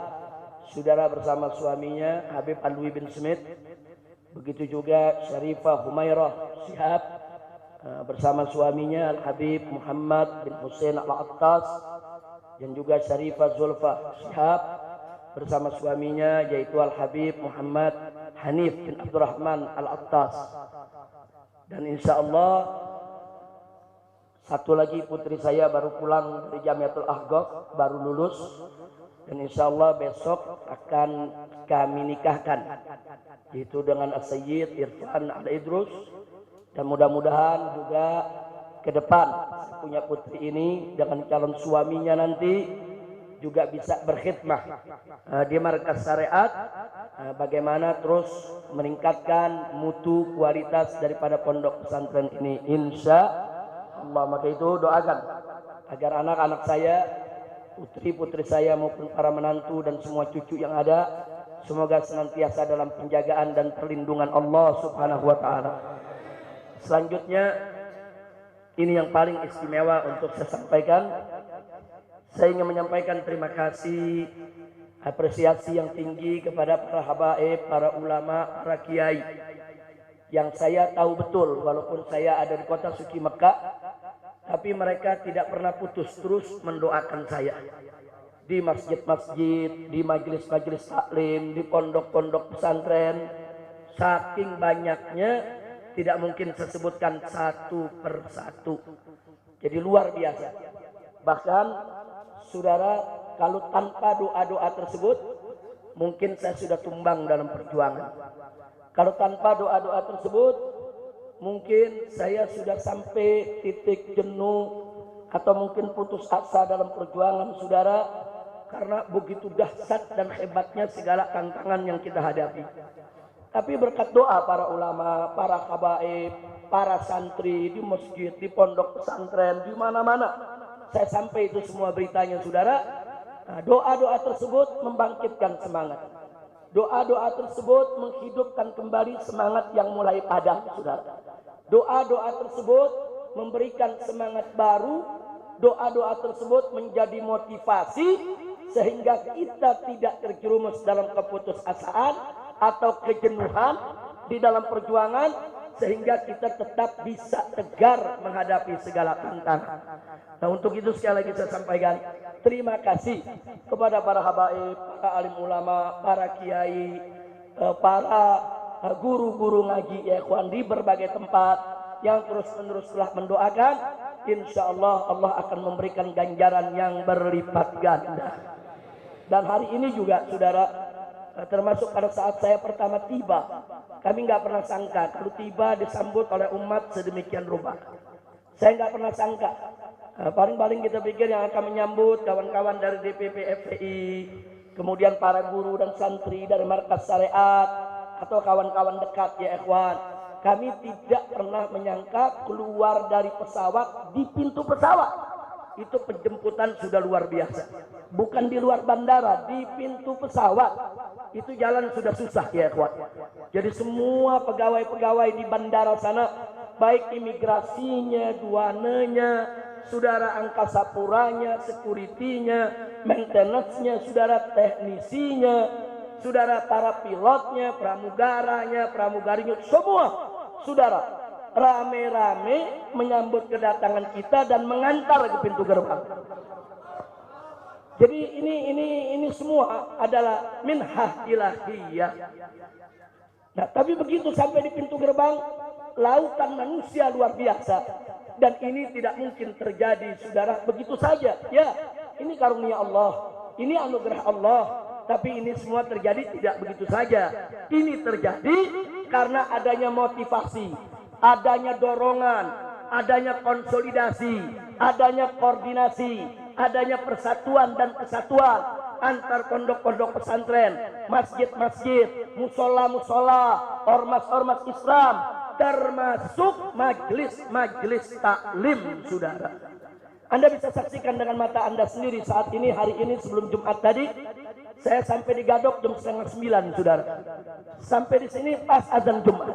saudara bersama suaminya Habib Alwi bin Smith. Begitu juga Syarifah Humairah Syihab, bersama suaminya Al-Habib Muhammad bin Hussein Al-Attas dan juga Syarifah Zulfa Syihab bersama suaminya yaitu Al-Habib Muhammad Hanif bin Abdurrahman Al-Attas. Dan insya Allah satu lagi putri saya baru pulang dari Jamiatul Ahqaf, baru lulus, dan insya Allah besok akan kami nikahkan, yaitu dengan As-Sayyid Irfan Al-Idrus. Dan mudah-mudahan juga ke depan punya putri ini dengan calon suaminya nanti juga bisa berkhidmah di markas syariat, bagaimana terus meningkatkan mutu kualitas daripada pondok pesantren ini, insya Allah. Maka itu doakan agar anak-anak saya, putri-putri saya maupun para menantu dan semua cucu yang ada, semoga senantiasa dalam penjagaan dan perlindungan Allah Subhanahu wa taala. Selanjutnya, ini yang paling istimewa untuk saya sampaikan. Saya ingin menyampaikan terima kasih, apresiasi yang tinggi kepada para habaib, para ulama, para kiai, yang saya tahu betul walaupun saya ada di kota suci Mekah, tapi mereka tidak pernah putus terus mendoakan saya di masjid-masjid, di majelis-majelis taklim, di pondok-pondok pesantren. Saking banyaknya tidak mungkin saya sebutkan satu persatu. Jadi luar biasa. Bahkan saudara, kalau tanpa doa-doa tersebut mungkin saya sudah tumbang dalam perjuangan. Kalau tanpa doa-doa tersebut mungkin saya sudah sampai titik jenuh atau mungkin putus asa dalam perjuangan saudara, karena begitu dahsyat dan hebatnya segala tantangan yang kita hadapi. Tapi berkat doa para ulama, para habaib, para santri di masjid, di pondok pesantren, di mana-mana saya sampai itu semua beritanya saudara. Doa-doa tersebut membangkitkan semangat. Doa-doa tersebut menghidupkan kembali semangat yang mulai padam saudara. Doa-doa tersebut memberikan semangat baru. Doa-doa tersebut menjadi motivasi sehingga kita tidak terjerumus dalam keputusasaan atau kejenuhan di dalam perjuangan, sehingga kita tetap bisa tegar menghadapi segala tantangan. Nah, untuk itu sekali lagi saya sampaikan terima kasih kepada para habaib, para alim ulama, para kiai, para guru-guru ngaji ya ikhwan di berbagai tempat yang terus-menerus telah mendoakan. Insya Allah Allah akan memberikan ganjaran yang berlipat ganda. Dan hari ini juga saudara, termasuk pada saat saya pertama tiba, kami nggak pernah sangka kalau tiba disambut oleh umat sedemikian rupa. Saya nggak pernah sangka. Paling-paling kita pikir yang akan menyambut kawan-kawan dari DPP FPI, kemudian para guru dan santri dari markas syariat atau kawan-kawan dekat ya ikhwan. Kami tidak pernah menyangka keluar dari pesawat, di pintu pesawat itu penjemputan sudah luar biasa. Bukan di luar bandara, di pintu pesawat itu jalan sudah susah ya ikhwan. Jadi semua pegawai-pegawai di bandara sana, baik imigrasinya, duananya, saudara angkasa puranya, security-nya, maintenance-nya, saudara teknisinya, saudara para pilotnya, pramugaranya, pramugarinya, semua saudara rame-rame menyambut kedatangan kita dan mengantar ke pintu gerbang. Jadi ini semua adalah minhah ilahiyah. Nah, tapi begitu sampai di pintu gerbang, lautan manusia luar biasa. Dan ini tidak mungkin terjadi, saudara, begitu saja. Ya, ini karunia Allah, ini anugerah Allah. Tapi ini semua terjadi tidak begitu saja. Ini terjadi karena adanya motivasi, adanya dorongan, adanya konsolidasi, adanya koordinasi, adanya persatuan dan kesatuan antar pondok-pondok pesantren, masjid-masjid, musola-musola, ormas-ormas Islam, termasuk majelis-majelis taklim, saudara. Anda bisa saksikan dengan mata Anda sendiri saat ini, hari ini sebelum Jumat tadi, saya sampai di Gadok jam 8:30, saudara. Sampai di sini pas azan Jumat.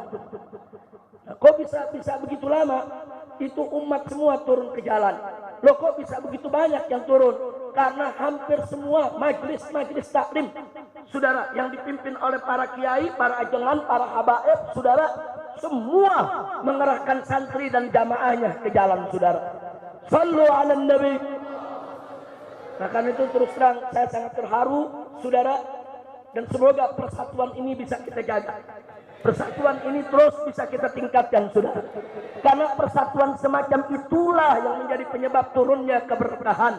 Nah, kok bisa begitu lama? Itu umat semua turun ke jalan. Loh, kok bisa begitu banyak yang turun? Karena hampir semua majelis-majelis taklim, saudara, yang dipimpin oleh para kiai, para ajengan, para habaib, saudara, semua mengerahkan santri dan jamaahnya ke jalan, saudara. Sallu ala nabi. Nah, karena itu terus terang saya sangat terharu, saudara, dan semoga persatuan ini bisa kita jaga. Persatuan ini terus bisa kita tingkatkan, saudara. Karena persatuan semacam itulah yang menjadi penyebab turunnya keberkahan.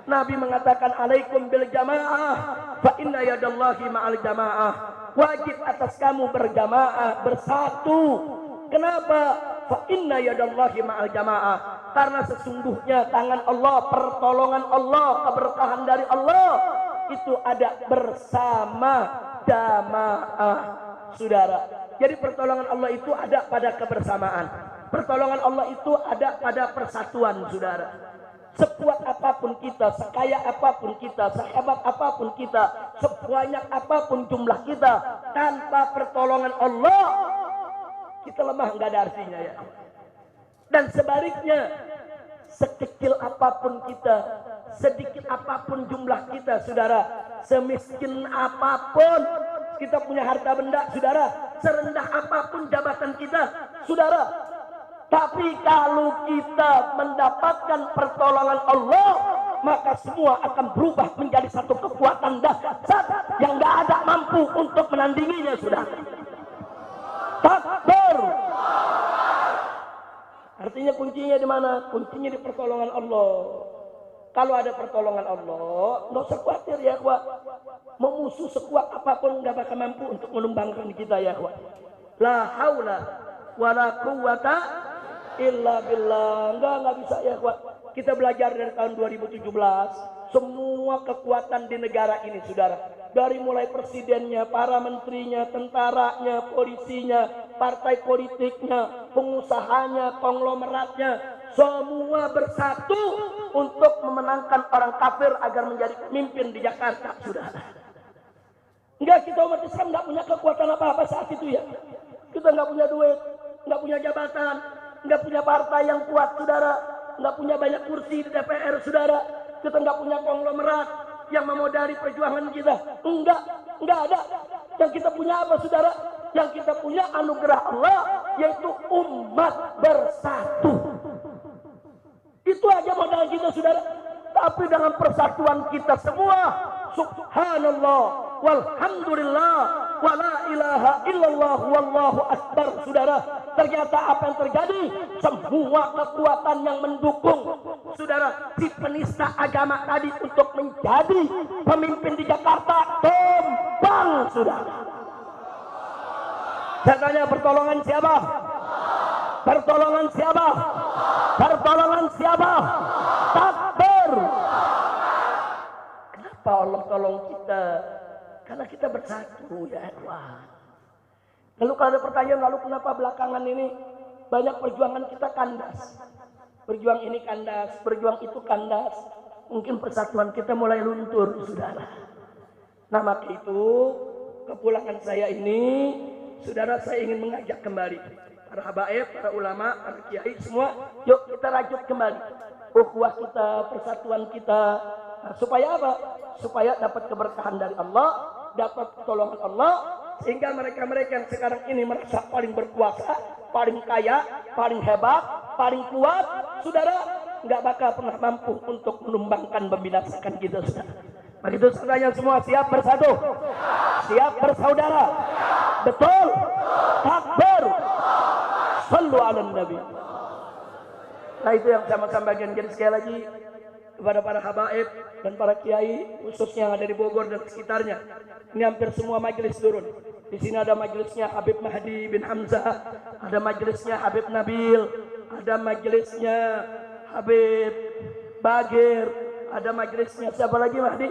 Nabi mengatakan, alaikum bil jamaah, fa inna yadallahi ma'al jamaah. Wajib atas kamu berjamaah, bersatu. Kenapa? Fa inna yadallahi ma'al jamaah. Karena sesungguhnya tangan Allah, pertolongan Allah, keberkahan dari Allah itu ada bersama jamaah, saudara. Jadi pertolongan Allah itu ada pada kebersamaan. Pertolongan Allah itu ada pada persatuan, saudara. Sekuat apapun kita, sekaya apapun kita, sehebat apapun kita, sebanyak apapun jumlah kita, tanpa pertolongan Allah kita lemah, nggak ada artinya ya. Dan sebaliknya, sekecil apapun kita, sedikit apapun jumlah kita, saudara, semiskin apapun kita punya harta benda, saudara, serendah apapun jabatan kita, saudara, tapi kalau kita mendapatkan pertolongan Allah, maka semua akan berubah menjadi satu kekuatan dahsyat yang nggak ada mampu untuk menandinginya, saudara. Takbir. Artinya kuncinya di mana? Kuncinya di pertolongan Allah. Kalau ada pertolongan Allah, nggak usah khawatir ya, Wak. Mau musuh sekuat apapun nggak bakal mampu untuk menumbangkan kita ya, Wak. La haula wala quwata illa billah. Nggak bisa ya, Wak. Kita belajar dari tahun 2017, semua kekuatan di negara ini, saudara. Dari mulai presidennya, para menterinya, tentaranya, polisinya, partai politiknya, pengusahanya, konglomeratnya, semua bersatu untuk memenangkan orang kafir agar menjadi pemimpin di Jakarta, saudara. Enggak, kita umat Islam nggak punya kekuatan apa-apa saat itu ya. Kita nggak punya duit, nggak punya jabatan, nggak punya partai yang kuat, saudara. Nggak punya banyak kursi di DPR, saudara. Kita nggak punya konglomerat yang memodali perjuangan kita. Enggak ada. Yang kita punya apa, saudara? Yang kita punya anugerah Allah, yaitu umat bersatu. Itu aja modal kita, saudara. Tapi dengan persatuan kita semua, subhanallah, walhamdulillah, wala ilaha illallah, wallahu akbar, saudara. Ternyata apa yang terjadi? Semua kekuatan yang mendukung, saudara, si penista agama tadi untuk menjadi pemimpin di Jakarta tumbang, saudara. Saya tanya, pertolongan siapa? Pertolongan siapa? Pertolongan siapa? Takbir. Kenapa Allah tolong kita? Karena kita bersatu ya. Wah. Lalu kalau ada pertanyaan, lalu kenapa belakangan ini banyak perjuangan kita kandas? Berjuang ini kandas, berjuang itu kandas. Mungkin persatuan kita mulai luntur, saudara. Nah, maka itu kepulangan saya ini, saudara, saya ingin mengajak kembali para habaib, para ulama, para kiai semua, yuk kita rajut kembali ukhuwah kita, persatuan kita. Nah, supaya apa? Supaya dapat keberkahan dari Allah, dapat pertolongan Allah, sehingga mereka-mereka yang sekarang ini merasa paling berkuasa, paling kaya, paling hebat, paling kuat, saudara, nggak bakal pernah mampu untuk menumbangkan, membinasakan kita, saudara. Begitu saudaranya semua siap bersatu, siap bersaudara, betul, takbir, sallu ala nabi. Nah, itu yang saya sampaikan. Jadi sekali lagi kepada para habaib dan para kiai, khususnya yang ada di Bogor dan sekitarnya, ini hampir semua majelis turun. Di sini ada majelisnya Habib Mahdi bin Hamzah, ada majelisnya Habib Nabil, ada majelisnya Habib Bagir, ada majelisnya siapa lagi, Mahdi?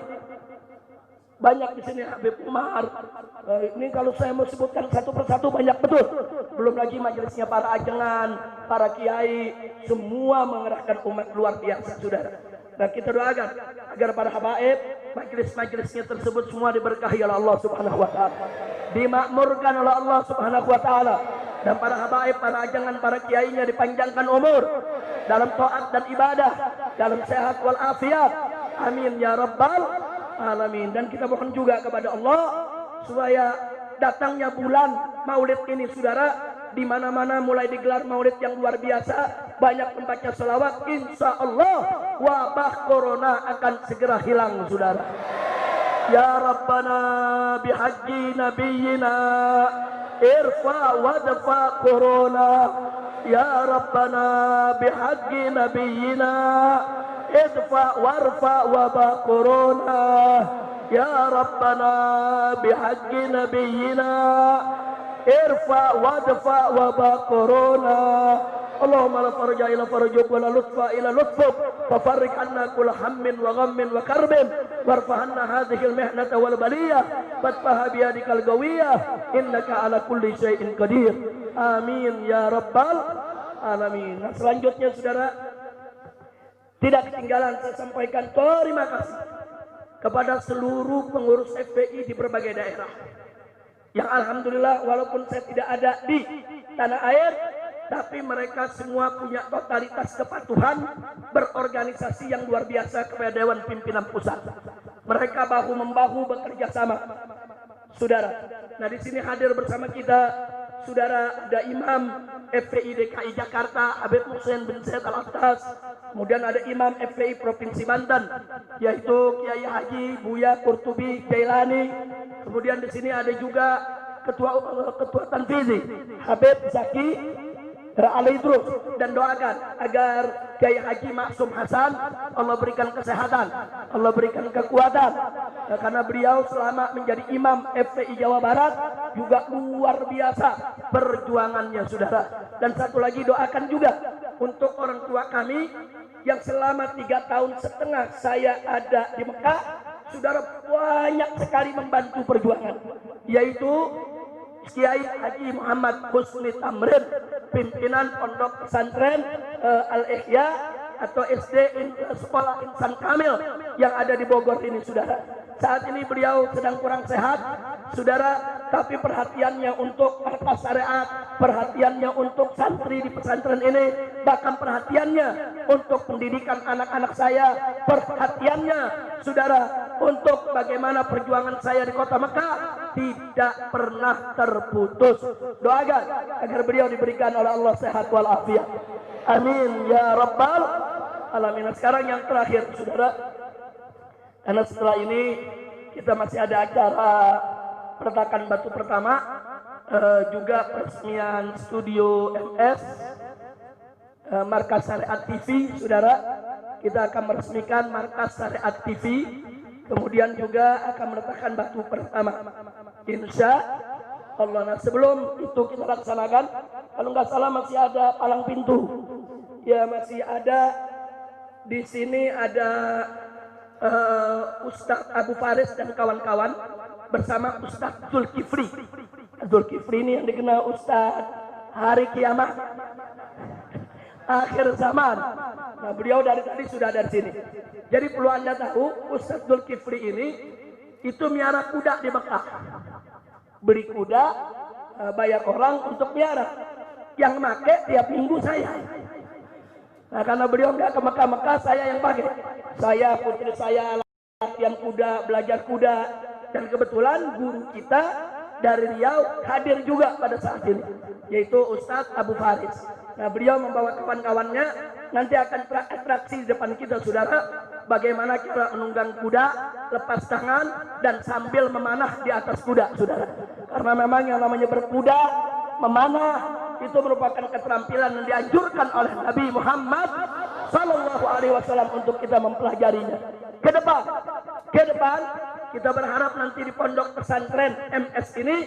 Banyak di sini, Habib Umar. Ini kalau saya mau sebutkan satu persatu banyak betul. Belum lagi majelisnya para ajengan, para kiai, semua mengerahkan umat luar biasa, saudara. Nah, kita doakan agar para habaib, majelis-majelisnya tersebut semua diberkahi oleh Allah Subhanahu wa taala, dimakmurkan oleh Allah Subhanahu wa taala, dan para habaib, para ajangan, para kiainya dipanjangkan umur dalam taat dan ibadah, dalam sehat wal afiat. Amin ya rabbal alamin. Dan kita mohon juga kepada Allah supaya datangnya bulan Maulid ini, saudara, di mana-mana mulai digelar maulid yang luar biasa, banyak membaca selawat, insya Allah wabah corona akan segera hilang, saudara. Ya Rabbana bihaji nabiyina irfa wadfa corona. Ya Rabbana bihaji nabiyina idfa warfa wabah corona. Ya Rabbana bihaji nabiyina irfa wadfa wabah corona. Allahumma la farja ila farjuk wa la lutfa ila lutfuk fafarrik anna kulla hammin wa ghammin wa karbin warfa anna hadhihi al-mihnata wal baliyah fatfaha biyadikal gawiyah innaka ala kulli syai'in qadir. Amin ya rabbal alamin. Nah, selanjutnya saudara, tidak ketinggalan saya sampaikan terima kasih kepada seluruh pengurus FPI di berbagai daerah yang alhamdulillah walaupun saya tidak ada di tanah air, tapi mereka semua punya totalitas kepatuhan berorganisasi yang luar biasa kepada Dewan Pimpinan Pusat. Mereka bahu-membahu bekerja sama, saudara. Nah, di sini hadir bersama kita, saudara, ada Imam FPI DKI Jakarta Habib Hussein bin Said Al-Attas, kemudian ada Imam FPI Provinsi Banten yaitu Kiai Haji Buya Qurtubi Jailani, kemudian di sini ada juga Ketua Tanfizi Habib Zaki Ali terus, dan doakan agar Kiai Haji Maksum Hasan Allah berikan kesehatan, Allah berikan kekuatan, karena beliau selama menjadi imam FPI Jawa Barat juga luar biasa perjuangannya, saudara. Dan satu lagi doakan juga untuk orang tua kami yang selama 3,5 tahun saya ada di Mekah, saudara, banyak sekali membantu perjuangan, yaitu Kiai Haji Muhammad Husni Tamrin, pimpinan Pondok Pesantren Al-Ihya atau SD Sekolah Insan Kamil yang ada di Bogor ini, saudara. Saat ini beliau sedang kurang sehat, saudara, tapi perhatiannya untuk markas syariat, perhatiannya untuk santri di pesantren ini, bahkan perhatiannya untuk pendidikan anak-anak saya, perhatiannya, saudara, untuk bagaimana perjuangan saya di kota Mekah tidak pernah terputus. Doakan agar beliau diberikan oleh Allah sehat walafiat. Amin ya rabbal alamin. Sekarang yang terakhir, saudara, karena setelah ini kita masih ada acara peletakan batu pertama, juga peresmian studio MS, markas syariat TV, saudara. Kita akan meresmikan markas syariat TV, kemudian juga akan meletakkan batu pertama, insya Allah. Nah, sebelum itu kita laksanakan, kalau nggak salah masih ada palang pintu, ya masih ada di sini ada Ustadz Abu Faris dan kawan-kawan bersama Ustadz Zulkifli. Zulkifli ini yang dikenal Ustadz hari kiamat, akhir zaman. Nah, beliau dari tadi sudah ada di sini. Jadi perlu Anda tahu, Ustadz Zulkifli ini itu miara kuda di Mekah. Beli kuda, bayar orang untuk miara. Yang make tiap minggu saya. Nah, karena beliau nggak ke Mekah-Mekah, saya yang pakai. Saya, putri saya latihan kuda, belajar kuda, dan kebetulan guru kita dari Riau hadir juga pada saat ini, yaitu Ustadz Abu Faris. Nah, beliau membawa kawan-kawannya, nanti akan atraksi di depan kita, saudara, bagaimana kita menunggang kuda, lepas tangan, dan sambil memanah di atas kuda, saudara. Karena memang yang namanya berkuda, memanah, itu merupakan keterampilan yang dianjurkan oleh Nabi Muhammad Sallallahu Alaihi Wasallam untuk kita mempelajarinya. Ke depan kita berharap nanti di pondok pesantren MS ini,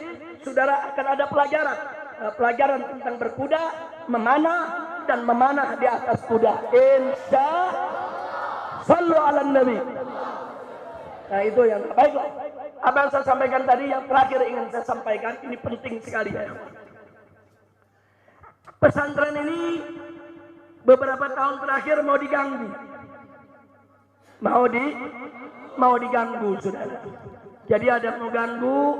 saudara, akan ada pelajaran tentang berkuda, memanah, dan memanah di atas kuda. Insya Sallu ala Nabi. Nah, itu yang baiklah. Apa yang saya sampaikan tadi, yang terakhir ingin saya sampaikan, ini penting sekali ya. Pesantren ini beberapa tahun terakhir mau diganggu, mau diganggu, saudara. Jadi ada mau ganggu,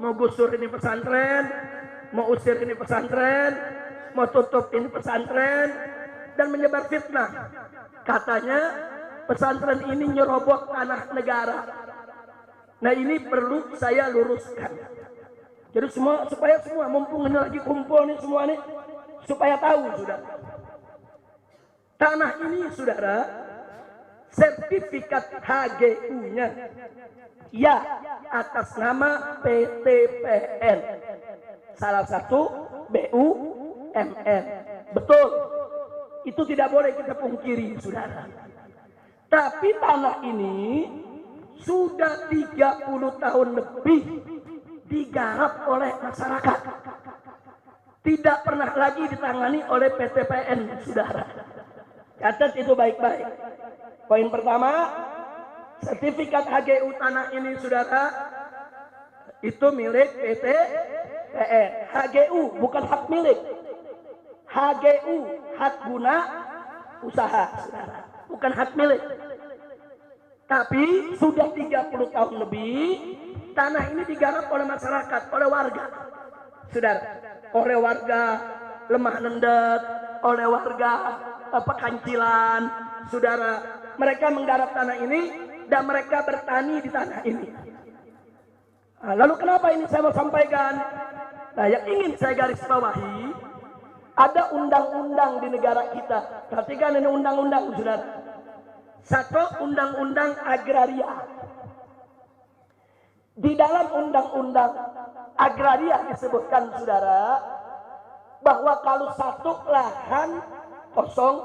mau gusur ini pesantren, mau usir ini pesantren, mau tutup ini pesantren, dan menyebar fitnah. Katanya pesantren ini nyerobot tanah negara. Nah, ini perlu saya luruskan. Jadi supaya semua mumpung ini lagi kumpul nih semua nih, supaya tahu saudara. Tanah ini saudara, sertifikat HGU-nya ya atas nama PTPN, salah satu BUMN. Betul, itu tidak boleh kita pungkiri saudara. Tapi tanah ini sudah 30 tahun lebih digarap oleh masyarakat, tidak pernah lagi ditangani oleh PTPN saudara. Catat itu baik-baik. Poin pertama, sertifikat HGU tanah ini saudara itu milik PTPN. HGU bukan hak milik, HGU hak guna usaha saudara, bukan hak milik. Tapi sudah 30 tahun lebih tanah ini digarap oleh masyarakat, oleh warga saudara, oleh warga Lemah Nendet, oleh warga Pekancilan saudara. Mereka menggarap tanah ini dan mereka bertani di tanah ini. Nah, lalu kenapa ini saya mau sampaikan? Nah, yang ingin saya garis bawahi, ada undang-undang di negara kita. Perhatikan ini undang-undang saudara. Satu, undang-undang agraria. Di dalam undang-undang agraria disebutkan saudara bahwa kalau satu lahan kosong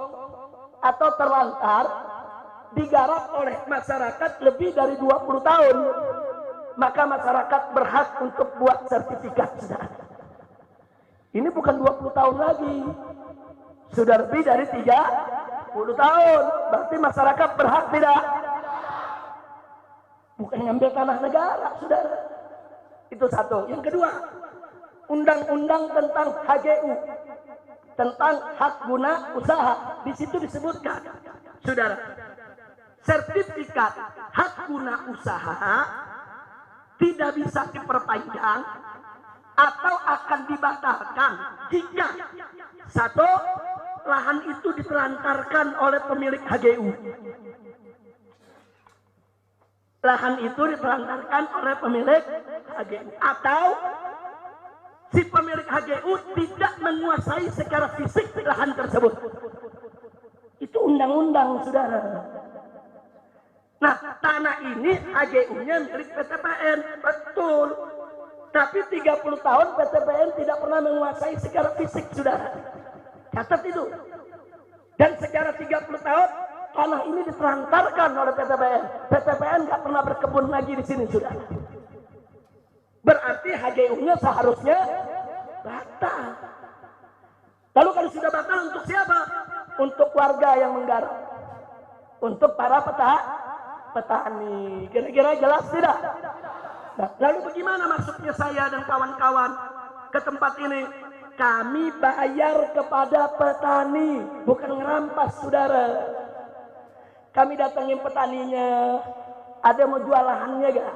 atau terlantar digarap oleh masyarakat lebih dari 20 tahun, maka masyarakat berhak untuk buat sertifikat saudara. Ini bukan 20 tahun lagi, sudah lebih dari 30 tahun. Berarti masyarakat berhak tidak? Bukan ngambil tanah negara saudara. Itu satu. Yang kedua, undang-undang tentang HGU, tentang hak guna usaha. Di situ disebutkan saudara, sertifikat hak guna usaha tidak bisa diperpanjang atau akan dibatalkan jika satu, lahan itu ditelantarkan oleh pemilik HGU. Lahan itu ditelantarkan oleh pemilik HGU, atau si pemilik HGU tidak menguasai secara fisik lahan tersebut. Itu undang-undang saudara. Nah, tanah ini HGU-nya milik PTPN, betul. Tapi 30 tahun PTPN tidak pernah menguasai secara fisik saudara. Catat itu. Dan secara 30 tahun tanah ini ditelantarkan oleh PTPN. PTPN nggak pernah berkebun lagi di sini saudara. Berarti HGU-nya seharusnya batal. Lalu kalau sudah batal untuk siapa? Untuk warga yang menggarap, untuk para petani. Kira-kira jelas tidak? Nah, lalu bagaimana masuknya saya dan kawan-kawan ke tempat ini? Kami bayar kepada petani, bukan ngerampas saudara. Kami datangin petaninya, ada mau jual lahannya gak?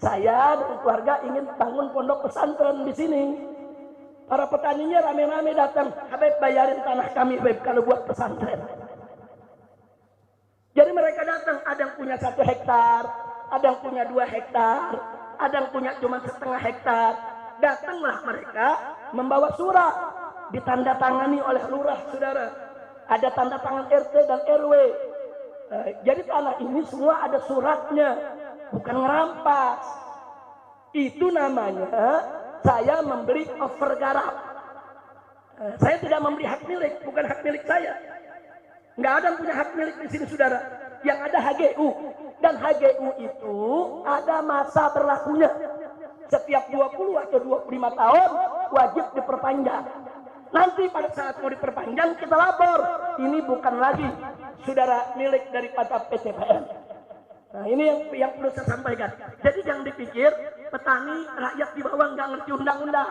Saya dan keluarga ingin bangun pondok pesantren di sini. Para petaninya rame-rame datang, Habib bayarin tanah kami Habib kalau buat pesantren. Jadi mereka datang, ada yang punya 1 hektar, ada yang punya 2 hektar, ada yang punya cuma setengah hektar. Datanglah mereka membawa surat, ditandatangani oleh lurah saudara. Ada tanda tangan RT dan RW. Jadi tanah ini semua ada suratnya, bukan ngerampas. Itu namanya saya memberi overgarap. Saya tidak memberi hak milik, bukan hak milik saya. Nggak ada yang punya hak milik di sini saudara. Yang ada HGU, dan HGU itu ada masa berlakunya. Setiap 20 atau 25 tahun wajib diperpanjang. Nanti pada saat mau diperpanjang kita lapor, ini bukan lagi saudara milik daripada PTPN. Nah, ini yang perlu saya sampaikan. Jadi jangan dipikir petani rakyat di bawah nggak ngerti undang-undang.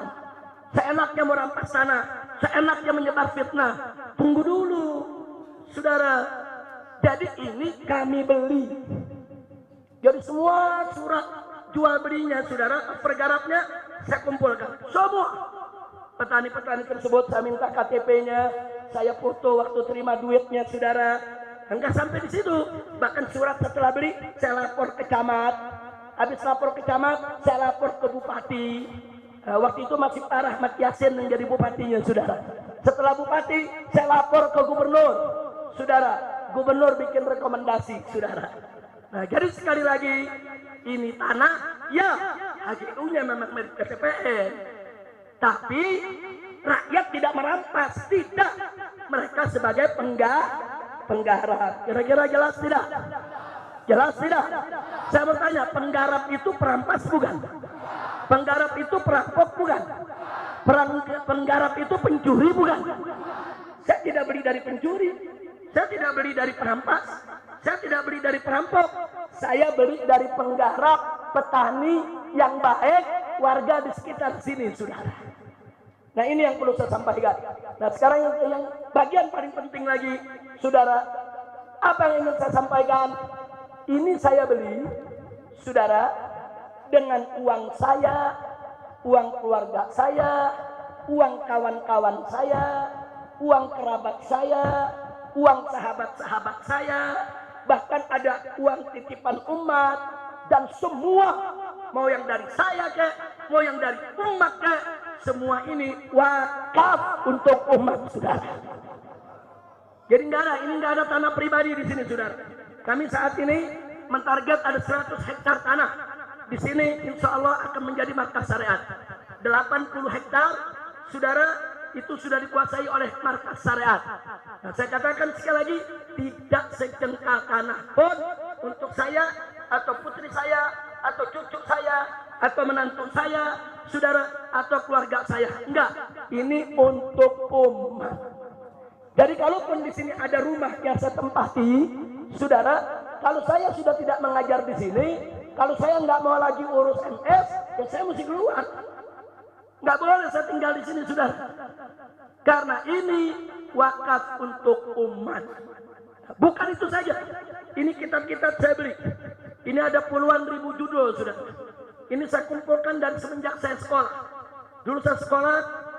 Seenaknya mau rampas tanah, seenaknya menyebar fitnah. Tunggu dulu, saudara. Jadi ini kami beli. Jadi semua surat jual belinya, saudara, pergarapnya saya kumpulkan. Semua petani-petani tersebut saya minta KTP-nya, saya foto waktu terima duitnya, saudara. Enggak sampai di situ, bahkan surat setelah beli saya lapor ke camat Habis lapor ke camat, saya lapor ke bupati. Waktu itu masih Pak Rahmat Yasin yang jadi bupatinya, saudara. Setelah bupati, saya lapor ke gubernur, saudara. Gubernur bikin rekomendasi, saudara. Nah, jadi sekali lagi, ini tanah, ya, HGU-nya memang milik PTPN. Tapi rakyat tidak merampas, tidak. Mereka sebagai penggarap. Kira-kira jelas tidak? Jelas tidak? Saya mau tanya, penggarap itu perampas bukan? Penggarap itu perampok bukan? Penggarap itu pencuri bukan? Saya tidak beli dari pencuri, saya tidak beli dari perampas, saya tidak beli dari perampok, saya beli dari penggarap, petani yang baik, warga di sekitar sini, saudara. Nah, ini yang perlu saya sampaikan. Nah, sekarang yang bagian paling penting lagi, saudara, apa yang ingin saya sampaikan? Ini saya beli, saudara, dengan uang saya, uang keluarga saya, uang kawan-kawan saya, uang kerabat saya, uang sahabat-sahabat saya, bahkan ada uang titipan umat, dan semua, mau yang dari saya ke, mau yang dari umat ke, semua ini wakaf untuk umat, saudara. Jadi ini nggak ada tanah pribadi di sini, saudara. Kami saat ini mentarget ada 100 hektar tanah. Di sini insya Allah akan menjadi markas syariat. 80 hektar, saudara, itu sudah dikuasai oleh markas syariat. Nah, saya katakan sekali lagi, tidak sejengkal tanah pun untuk saya, atau putri saya, atau cucu saya, atau menantu saya, saudara, atau keluarga saya. Enggak, ini untuk umat. Jadi kalaupun di sini ada rumah yang saya tempati, saudara, kalau saya sudah tidak mengajar di sini, kalau saya nggak mau lagi urus MS, ya saya mesti keluar. Nggak boleh saya tinggal di sini, saudara. Karena ini wakaf untuk umat. Bukan itu saja. Ini kitab-kitab saya beli. Ini ada puluhan ribu judul, saudara. Ini saya kumpulkan dari semenjak saya sekolah. Dulu saya sekolah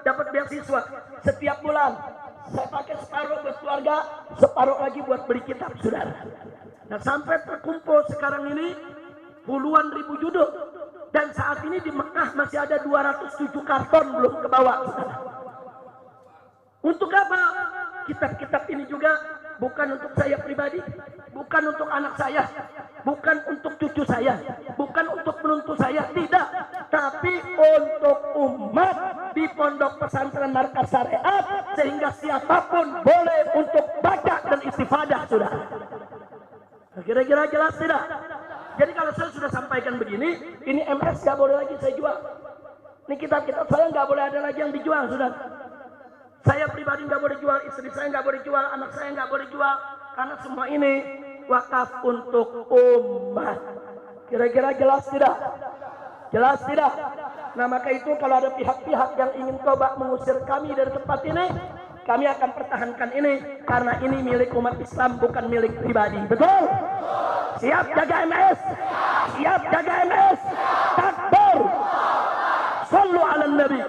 dapat beasiswa setiap bulan. Saya pakai separuh buat keluarga, separuh lagi buat beli kitab, saudara. Nah, sampai terkumpul sekarang ini puluhan ribu judul. Dan saat ini di Mekah masih ada 207 karton belum ke bawah, saudara. Untuk apa? Kitab-kitab ini juga bukan untuk saya pribadi, bukan untuk anak saya, bukan untuk cucu saya, bukan untuk menantu saya, tidak. Tapi untuk umat di pondok pesantren markas syariat, sehingga siapapun boleh untuk baca dan istifadah, saudara. Kira-kira jelas tidak? Jadi kalau saya sudah sampaikan begini, ini MS nggak boleh lagi saya jual. Ini kitab-kitab saya nggak boleh ada lagi yang dijual, saudara. Saya pribadi nggak boleh jual, istri saya nggak boleh jual, anak saya nggak boleh jual, karena semua ini wakaf untuk umat. Kira-kira jelas tidak? Jelas tidak? Nah, maka itu kalau ada pihak-pihak yang ingin coba mengusir kami dari tempat ini, kami akan pertahankan ini, karena ini milik umat Islam, bukan milik pribadi. Betul? Siap jaga MS? Siap jaga MS? Takbir! Sallu ala Nabi.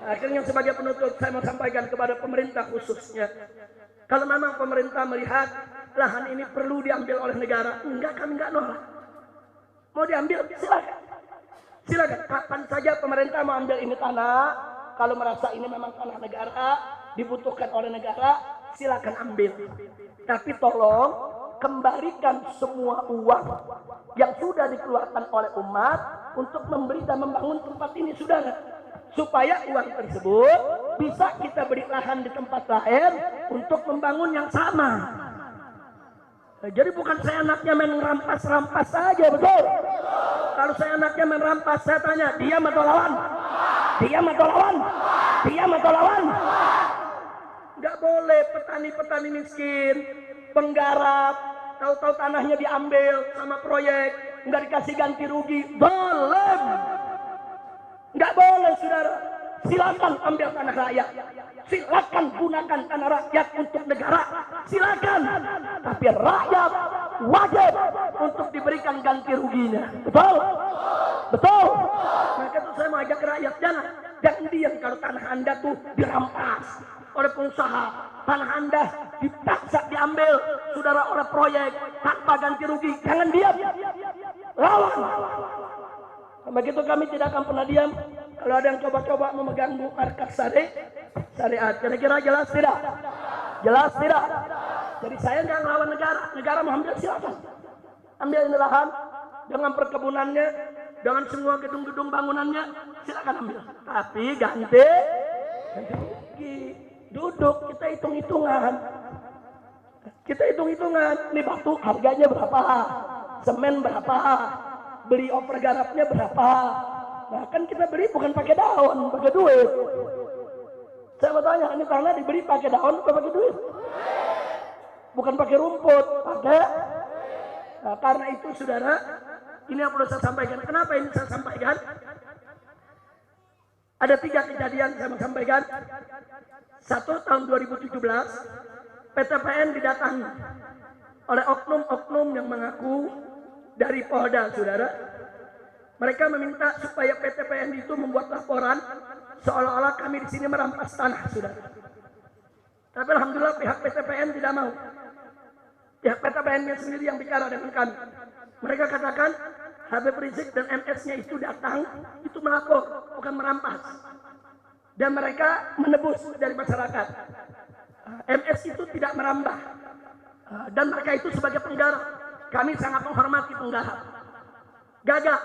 Akhirnya sebagai penutup saya mau sampaikan kepada pemerintah khususnya. Kalau memang pemerintah melihat lahan ini perlu diambil oleh negara, enggak, kami enggak nolak. Mau diambil, silakan. Silakan, kapan saja pemerintah mau ambil ini tanah, kalau merasa ini memang tanah negara, dibutuhkan oleh negara, silakan ambil. Tapi tolong kembalikan semua uang yang sudah dikeluarkan oleh umat untuk memberi dan membangun tempat ini, saudara. Supaya uang tersebut bisa kita beri lahan di tempat lain untuk membangun yang sama. Jadi bukan saya anaknya main rampas-rampas saja, betul? Kalau saya anaknya main rampas, saya tanya, diam atau lawan? Diam atau lawan? Diam atau lawan? Nggak boleh petani-petani miskin, penggarap, tahu-tahu tanahnya diambil sama proyek, nggak dikasih ganti rugi. Boleh. Nggak boleh, saudara. Silakan ambil tanah rakyat. Silakan gunakan tanah rakyat untuk negara. Silakan. Tapi rakyat wajib untuk diberikan ganti ruginya. Betul? Betul? Maka itu saya mau ajak rakyat, jangan diam kalau tanah Anda tuh dirampas oleh pengusaha. Tanah Anda dipaksa diambil, saudara, oleh proyek tanpa ganti rugi. Jangan diam. lawan. Begitu kami tidak akan pernah diam kalau ada yang coba-coba memegang markas syariat. Kira-kira jelas tidak? Jelas tidak? Jadi saya nggak ngelawan negara. Negara mau ambil silakan. Ambil ini lahan dengan perkebunannya, dengan semua gedung-gedung bangunannya, silakan ambil. Tapi ganti rugi. Duduk kita hitung-hitungan. Kita hitung-hitungan. Ini batu harganya berapa? Semen berapa? Beli over garapnya berapa? Nah kan kita beli bukan pakai daun, pakai duit. Saya mau tanya, ini tanah dibeli pakai daun atau pakai duit? Bukan pakai rumput, pakai. Nah, karena itu saudara, ini yang perlu saya sampaikan. Kenapa ini saya sampaikan? Ada 3 kejadian saya mau sampaikan. 1 tahun 2017, PTPN didatangi oleh oknum-oknum yang mengaku dari Polda, saudara. Mereka meminta supaya PTPN itu membuat laporan seolah-olah kami di sini merampas tanah, saudara. Tapi alhamdulillah pihak PTPN tidak mau. Pihak PTPN-nya sendiri yang bicara dengan kami. Mereka katakan Habib Rizik dan MS-nya itu datang, itu melapor, bukan merampas. Dan mereka menebus dari masyarakat. MS itu tidak merambah. Dan mereka itu sebagai penggarap. Kami sangat menghormati penggarap. Gagal.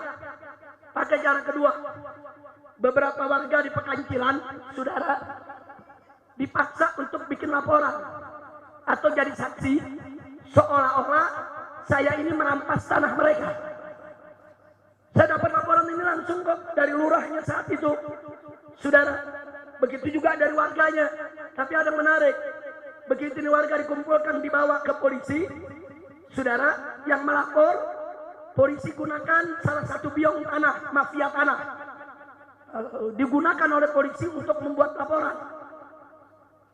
Pakai cara kedua. Beberapa warga di Pekancilan, saudara, dipaksa untuk bikin laporan. Atau jadi saksi, seolah-olah saya ini merampas tanah mereka. Saya dapat laporan ini langsung kok dari lurahnya saat itu. Saudara, begitu juga dari warganya. Tapi ada yang menarik. Begitu ini warga dikumpulkan, dibawa ke polisi. Saudara, yang melapor, polisi gunakan salah satu biong tanah, mafia tanah. Digunakan oleh polisi untuk membuat laporan.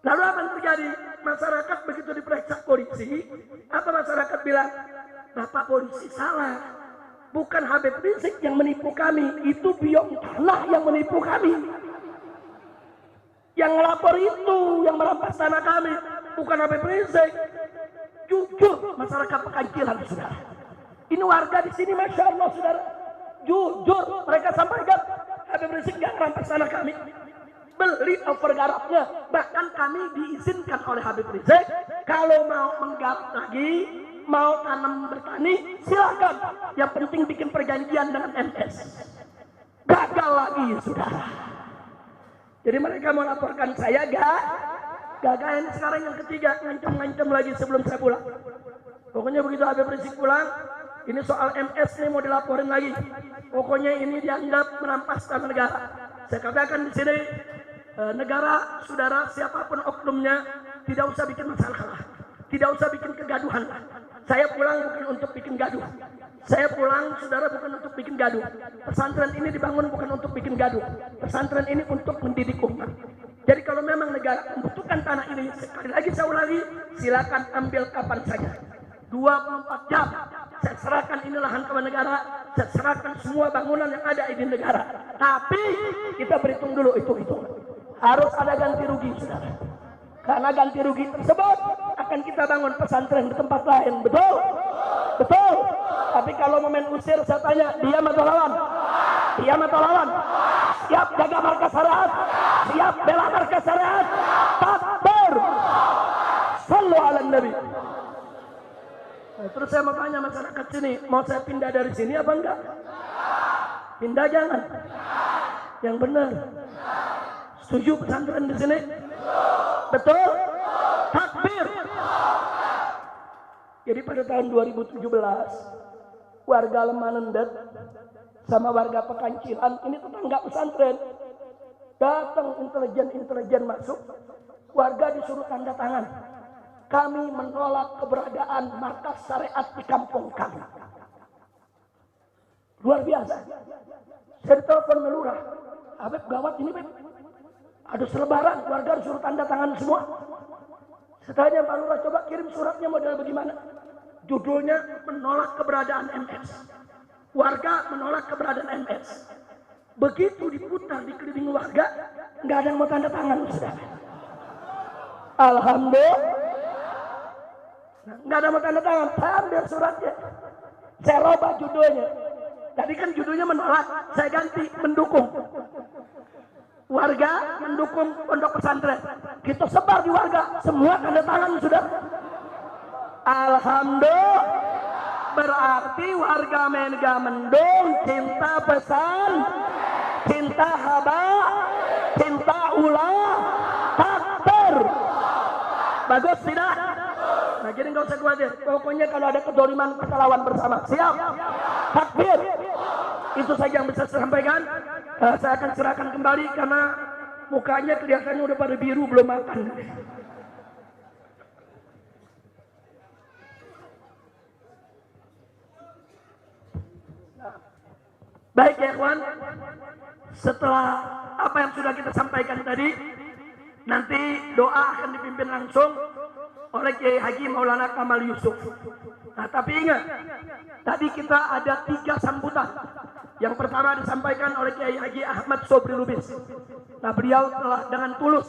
Lalu apa yang terjadi? Masyarakat begitu diperiksa polisi, apa masyarakat bilang? Bapak polisi salah. Bukan Habib Rizik yang menipu kami, itu biong tanah yang menipu kami. Yang ngelapor itu, yang merampas tanah kami, bukan Habib Rizik. Jujur masyarakat Pekancilan, saudara. Ini warga di sini, masya Allah, saudara. Jujur mereka sampaikan Habib Rizik nggak merampas tanah kami. Beli over garapnya, bahkan kami diizinkan oleh Habib Rizik kalau mau menggarap lagi, mau tanam bertani, silakan. Yang penting bikin perjanjian dengan MS. Gagal lagi, saudara. Jadi mereka mau laporkan saya, gagal. Ini sekarang yang ketiga, ngancam-ngancam lagi sebelum saya pulang. Pokoknya begitu Habib Rizik pulang, ini soal MS nih mau dilaporin lagi. Pokoknya ini dianggap merampas tanah negara. Saya katakan di sini, negara, saudara, siapapun oknumnya, tidak usah bikin masalah. Tidak usah bikin kegaduhan. Saya pulang bukan untuk bikin gaduh. Saya pulang, saudara, bukan untuk bikin gaduh. Pesantren ini dibangun bukan untuk bikin gaduh. Pesantren ini untuk mendidik umat. Jadi kalau memang negara membutuhkan tanah ini, sekali lagi saya ulangi, silakan ambil kapan saja. 24 jam. Saya serahkan ini lahan kepada negara. Saya serahkan semua bangunan yang ada di negara. Tapi kita berhitung dulu itu. Harus ada ganti rugi, saudara. Karena ganti rugi tersebut akan kita bangun pesantren di tempat lain. Betul? Betul. Tapi kalau momen usir, saya tanya, diam atau lawan? Diam atau lawan? Siap jaga markas syariat? Siap bela markas syariat? Takbir! Sallu ala Nabi. Nah, terus saya mau tanya masyarakat sini, mau saya pindah dari sini apa enggak? Pindah jangan. Yang benar. Setuju pesantren di sini? Betul? Takbir. Jadi pada tahun 2017, warga Lemanendet sama warga Pekancilan, ini tetangga pesantren, datang intelijen masuk, warga disuruh tanda tangan. Kami menolak keberadaan markas syariat di kampung kami. Luar biasa. Saya ditelepon melurah, Habib gawat ini, Beb. Ada selebaran, warga disuruh tanda tangan semua. Setelahnya Pak Lurah, coba kirim suratnya model bagaimana. Judulnya menolak keberadaan MS. Warga menolak keberadaan MS. Begitu diputar di keliling warga, nggak ada yang mau tanda tangan, saudara. Alhamdulillah. Nggak ada mau tanda tangan. Saya ambil suratnya. Saya robah judulnya. Tadi kan judulnya menolak, saya ganti mendukung. Warga mendukung pondok pesantren. Kita sebar di warga, semua tanda tangan sudah. Alhamdulillah, berarti warga Mega Mendung cinta pesan, cinta haba, cinta ulah, takbir. Bagus tidak? Nah, jadi nggak usah khawatir. Pokoknya kalau ada kedoliman kita lawan bersama. Siap? Takbir. Itu saja yang bisa saya sampaikan. Saya akan serahkan kembali karena mukanya kelihatannya udah pada biru, belum makan. Baik ya kawan, setelah apa yang sudah kita sampaikan tadi, nanti doa akan dipimpin langsung oleh Kiai Haji Maulana Kamal Yusuf. Nah, tapi ingat, tadi kita ada 3 sambutan. Yang pertama disampaikan oleh Kiai Haji Ahmad Sobri Lubis. Nah, beliau telah dengan tulus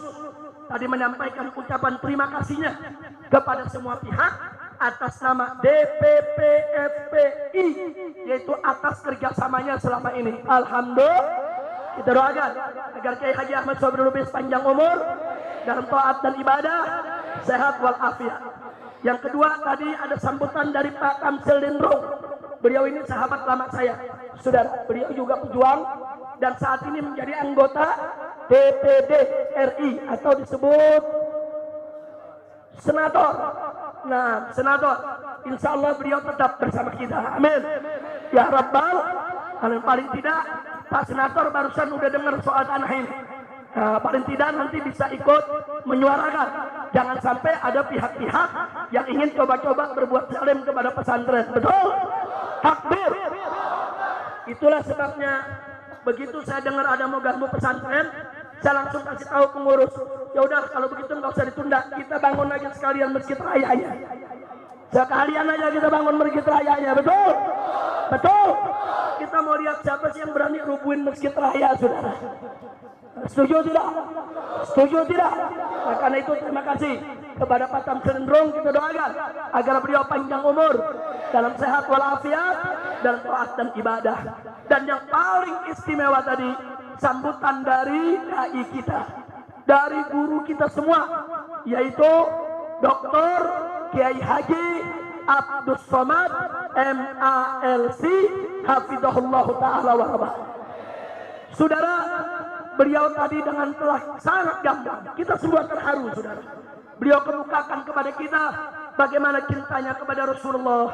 tadi menyampaikan ucapan terima kasihnya kepada semua pihak atas nama DPP FPI, yaitu atas kerjasamanya selama ini. Alhamdulillah, kita doakan agar Kiai Haji Ahmad Sobri Lubis panjang umur dalam taat dan ibadah, sehat walafiat. Yang kedua tadi ada sambutan dari Pak Kamsil Lindrung. Beliau ini sahabat lama saya, saudara. Beliau juga pejuang dan saat ini menjadi anggota DPD RI atau disebut senator. Nah, senator, insya Allah beliau tetap bersama kita. Amin. Ya Rabbal, paling tidak Pak Senator barusan udah dengar soal tanah ini. Nah, paling tidak nanti bisa ikut menyuarakan. Jangan sampai ada pihak-pihak yang ingin coba-coba berbuat zalim kepada pesantren. Betul? Takbir. Itulah sebabnya begitu saya dengar ada mau ganggu pesantren, saya langsung kasih tahu pengurus. Ya udah, kalau begitu nggak usah ditunda, kita bangun aja sekalian masjid rayanya. Sekalian aja kita bangun masjid rayanya. Betul? Betul? Kita mau lihat siapa sih yang berani rubuhin masjid raya, saudara. Setuju tidak? Setuju tidak? Nah, karena itu terima kasih kepada Pak Kamsil Lindrung, kita doakan agar beliau panjang umur dalam sehat walafiat dan taat dan ibadah. Dan yang paling istimewa tadi sambutan dari dai kita, dari guru kita semua, yaitu Dr. Kiai Haji Abdus Somad MALC Hafidhahullah Ta'ala wa Rabah. Saudara, beliau tadi dengan telah sangat gamblang, kita semua terharu, saudara. Beliau kemukakan kepada kita bagaimana cintanya kepada Rasulullah,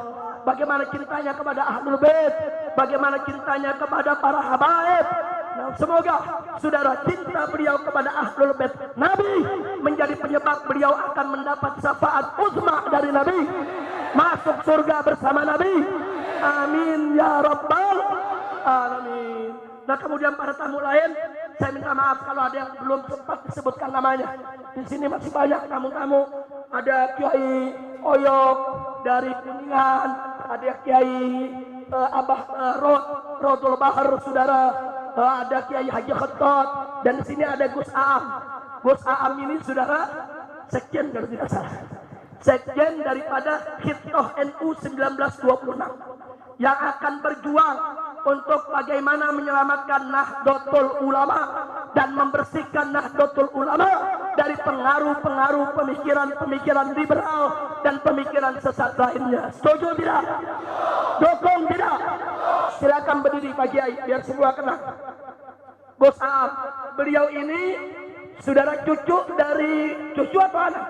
bagaimana cintanya kepada Ahlul Bait, bagaimana cintanya kepada para habaib. Nah, semoga saudara cinta beliau kepada Ahlul Bait Nabi menjadi penyebab beliau akan mendapat syafaat uzma dari Nabi, masuk surga bersama Nabi. Amin ya Rabbal alamin. Nah, kemudian para tamu lain, saya minta maaf kalau ada yang belum sempat disebutkan namanya. Di sini masih banyak tamu-tamu. Ada Kiai Oyok dari Kuningan, ada Kiai Abah Rodul Bahar, saudara. Ada Kiai Haji Khattat, dan di sini ada Gus Aam. Gus Aam ini, saudara, sekjen kalau tidak salah. Sekjen daripada Hitoh NU 1926 yang akan berjuang untuk bagaimana menyelamatkan Nahdlatul Ulama dan membersihkan Nahdlatul Ulama dari pengaruh-pengaruh pemikiran-pemikiran liberal dan pemikiran sesat lainnya. Setuju tidak? Dukung tidak? Silakan berdiri Pak Kiai biar semua kenal. Gus Aam, beliau ini saudara cucu dari, cucu atau anak?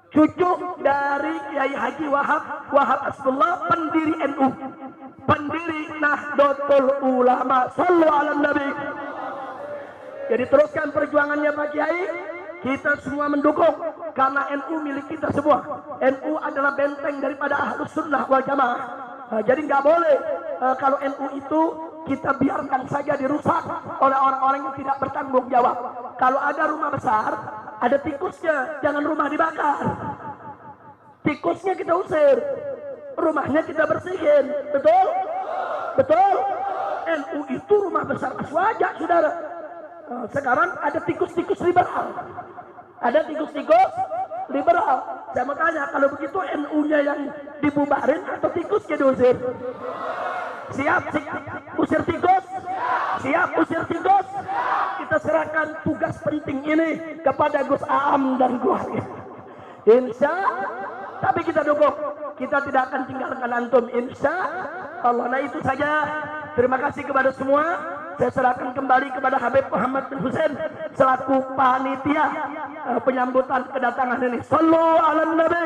Cucu dari Kiai Haji Wahab Asbullah, pendiri NU, pendiri Nahdlatul Ulama. Sallu ala Nabi. Jadi teruskan perjuangannya Pak Kiai. Kita semua mendukung karena NU milik kita semua. NU adalah benteng daripada Ahlus Sunnah wal Jamaah. Nah, jadi nggak boleh kalau NU itu kita biarkan saja dirusak oleh orang-orang yang tidak bertanggung jawab. Kalau ada rumah besar, ada tikusnya, jangan rumah dibakar. Tikusnya kita usir, rumahnya kita bersihin. Betul? Betul? NU itu rumah besar Aswaja, saudara. Sekarang ada tikus-tikus liberal. Ada tikus-tikus liberal. Saya mau tanya, kalau begitu NU-nya yang dibubarin atau tikusnya diusir? Siap usir tikus? Siap usir tikus? Kita serahkan tugas penting ini kepada Gus Aam dan keluarga. Insya tapi kita dukung. Kita tidak akan tinggalkan antum, insya Allah. Nah itu saja. Terima kasih kepada semua. Saya serahkan kembali kepada Habib Muhammad bin Husain selaku panitia penyambutan kedatangan ini. Sallu ala Nabi.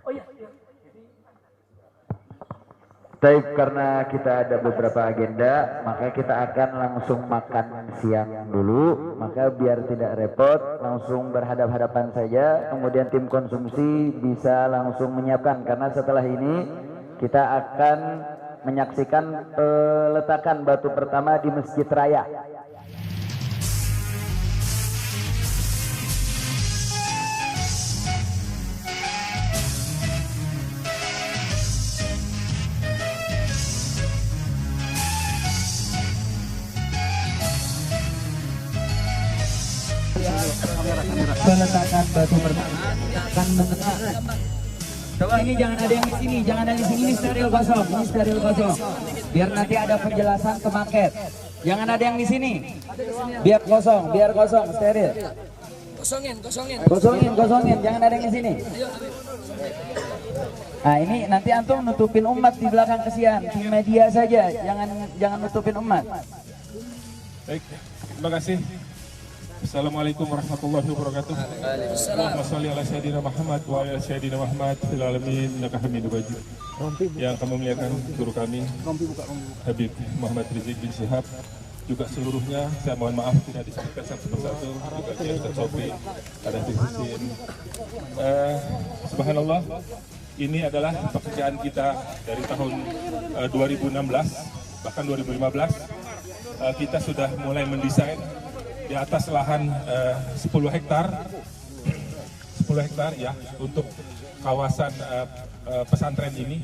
Oh iya. Baik, karena kita ada beberapa agenda, maka kita akan langsung makan siang dulu. Maka biar tidak repot, langsung berhadap-hadapan saja. Kemudian tim konsumsi bisa langsung menyiapkan, karena setelah ini kita akan menyaksikan peletakan batu pertama di Masjid Raya. Peletakan batu pertama akan mengetak. Coba ini jangan ada yang di sini, jangan ada di sini, ini steril kosong, ini steril kosong. Biar nanti ada penjelasan ke market. Jangan ada yang di sini. Biar kosong, steril. Kosongin, jangan ada yang di sini. Nah, ini nanti antum nutupin umat di belakang, kesian. Tim media saja, jangan nutupin umat. Baik, terima kasih. Assalamualaikum warahmatullahi wabarakatuh. Allahumma sholli ala sayyidina Muhammad wa ala sayyidina Muhammad fil alamin innaka Hamidum Majid. Yang kami muliakan guru kami Habib Muhammad Rizik bin Syihab, juga seluruhnya saya mohon maaf tidak disebutkan satu persatu, juga Ustaz Sofi, ada Husin. Subhanallah, ini adalah pekerjaan kita dari tahun 2016 bahkan 2015. Kita sudah mulai mendesain di atas lahan 10 hektar ya untuk kawasan pesantren ini,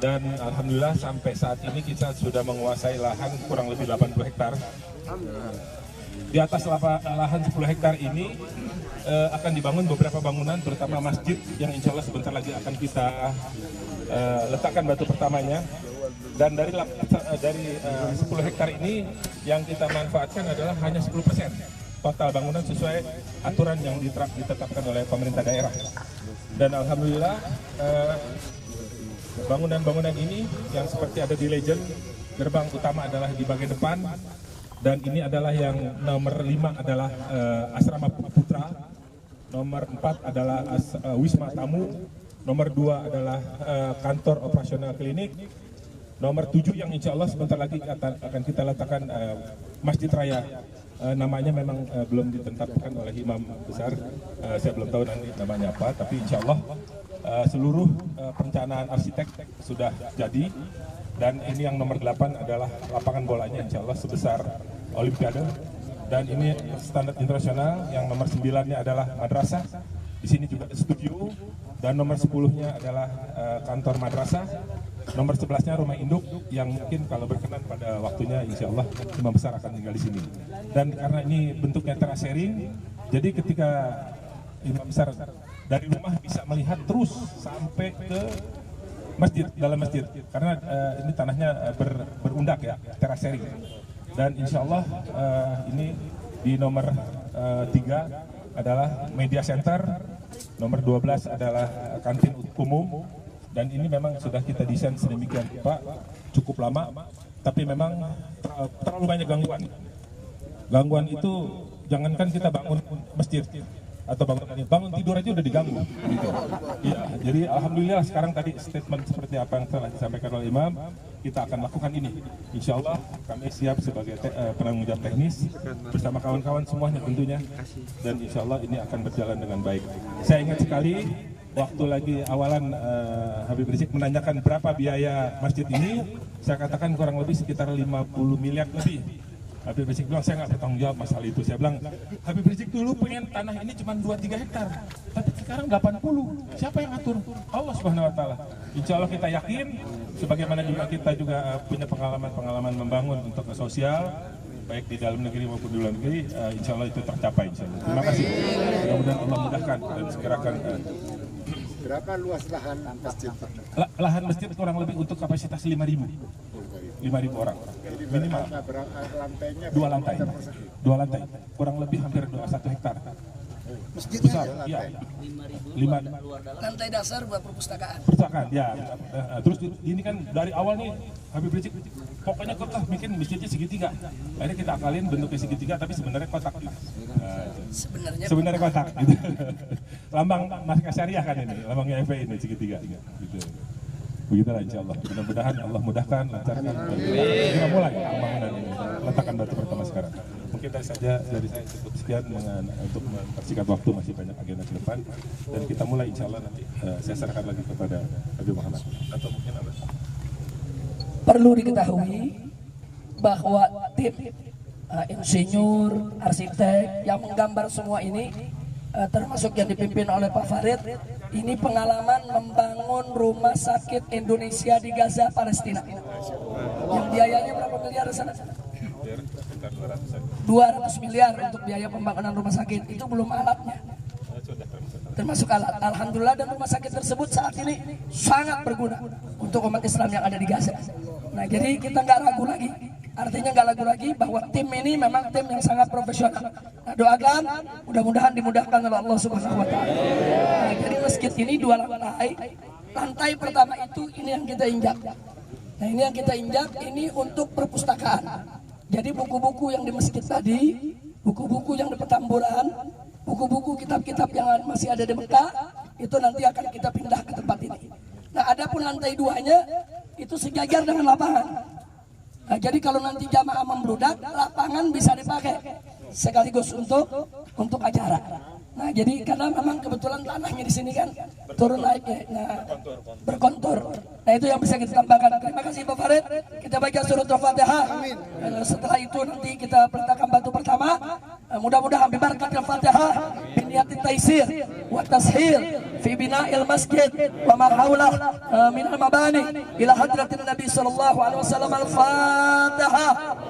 dan alhamdulillah sampai saat ini kita sudah menguasai lahan kurang lebih 80 hektar. Di atas lahan 10 hektar ini akan dibangun beberapa bangunan, terutama masjid yang insya Allah sebentar lagi akan kita letakkan batu pertamanya. Dan dari 10 hektar ini yang kita manfaatkan adalah hanya 10% total bangunan sesuai aturan yang ditetapkan oleh pemerintah daerah. Dan alhamdulillah bangunan-bangunan ini yang seperti ada di legend, gerbang utama adalah di bagian depan, dan ini adalah yang nomor 5 adalah asrama putra, nomor 4 adalah wisma tamu, nomor 2 adalah kantor operasional klinik, nomor 7 yang insya Allah sebentar lagi akan kita letakkan Masjid Raya. Namanya memang belum ditetapkan oleh imam besar, saya belum tahu nanti namanya apa, tapi insya Allah seluruh perencanaan arsitek sudah jadi. Dan ini yang nomor 8 adalah lapangan bolanya insya Allah sebesar Olimpiade. Dan ini standar internasional. Yang nomor 9-nya adalah madrasah, di sini juga studio. Dan nomor 10-nya adalah kantor madrasah. Nomor 11-nya rumah induk yang mungkin kalau berkenan pada waktunya insya Allah imam besar akan tinggal di sini. Dan karena ini bentuknya terasering, jadi ketika imam besar dari rumah bisa melihat terus sampai ke masjid, dalam masjid. Karena ini tanahnya berundak ya, terasering. Dan insya Allah ini di nomor 3 adalah media center, nomor 12 adalah kantin umum. Dan ini memang sudah kita desain sedemikian Pak, cukup lama, tapi memang terlalu banyak gangguan. Gangguan itu jangankan kita bangun masjid atau bangun tidur aja udah diganggu. Gitu. Ya, jadi alhamdulillah sekarang tadi statement seperti apa yang telah disampaikan oleh Imam, kita akan lakukan ini. Insya Allah kami siap sebagai penanggung jawab teknis bersama kawan-kawan semuanya tentunya, dan insya Allah ini akan berjalan dengan baik. Saya ingat sekali waktu lagi awalan Habib Rizik menanyakan berapa biaya masjid ini, saya katakan kurang lebih sekitar 50 miliar lebih. Habib Rizik bilang saya nggak bertanggung jawab masalah itu. Saya bilang Habib Rizik dulu pengen tanah ini cuma 2-3 hektar, tapi sekarang 80. Siapa yang atur? Allah Subhanahu Wa Taala. Insya Allah kita yakin, sebagaimana juga kita juga punya pengalaman membangun untuk sosial, baik di dalam negeri maupun di luar negeri, insya Allah itu tercapai. Insya Allah. Terima kasih. Mudah-mudahan Allah mudahkan dan segerakan Berapa luas lahan masjid? Lahan masjid kurang lebih untuk kapasitas 5.000 orang. Jadi minimal. Lantainya 2 lantai. 2 lantai. Kurang lebih hampir 1 hektar. Masjidnya besar, ya. 5 lantai dasar buat perpustakaan. Perpustakaan, ya. Terus ini kan dari awal nih Habib Rizik pokoknya kekeh bikin masjidnya segitiga. Akhirnya kita akalin bentuknya segitiga tapi sebenarnya kotak. Sebenarnya kotak gitu. Lambang Markas Syariah kan ini, lambangnya FPI ini segitiga gitu. Begitulah insyaallah. Mudah-mudahan Allah mudahkan, lancarkan. Kita mulai pembangunan ini. Letakkan batu pertama sekarang. Mungkin dari saya cukup sekian untuk mempersingkat waktu, masih banyak agenda ke depan dan kita mulai insyaallah nanti saya serahkan lagi kepada Habib Muhammad atau mungkin ada. Perlu diketahui bahwa tim insinyur, arsitek yang menggambar semua ini termasuk yang dipimpin oleh Pak Farid, ini pengalaman membangun rumah sakit Indonesia di Gaza, Palestina. Yang biayanya berapa miliar di sana? 200 miliar untuk biaya pembangunan rumah sakit. Itu belum alatnya. Termasuk alat. Alhamdulillah, dan rumah sakit tersebut saat ini sangat berguna untuk umat Islam yang ada di Gaza. Nah, jadi kita nggak ragu lagi. Artinya nggak ragu lagi bahwa tim ini memang tim yang sangat profesional. Nah, doakan mudah-mudahan dimudahkan oleh Allah Subhanahu wa taala. Nah, jadi masjid ini 2 lantai. Lantai pertama itu ini yang kita injak. Nah, ini yang kita injak ini untuk perpustakaan. Jadi buku-buku yang di masjid tadi, buku-buku yang di Petamburan, buku-buku kitab-kitab yang masih ada di Mekah, itu nanti akan kita pindah ke tempat ini. Nah, adapun lantai 2-nya itu sejajar dengan lapangan. Nah, jadi kalau nanti jamaah membludak, lapangan bisa dipakai sekaligus untuk acara. Nah, jadi karena memang kebetulan tanahnya di sini kan turun naik ya, nah, berkontur. Nah, itu yang bisa kita tambahkan. Terima kasih Pak Farid. Kita baca surat Al-Fatihah. Setelah itu nanti kita peletakan batu pertama. Mudah-mudahan bibarkat Al-Fatihah biniyatit taisir wa tashil fi bina'il masjid wa ma haulah min al-mabani ila hadratin Nabi sallallahu alaihi wasallam. Al-Fatihah.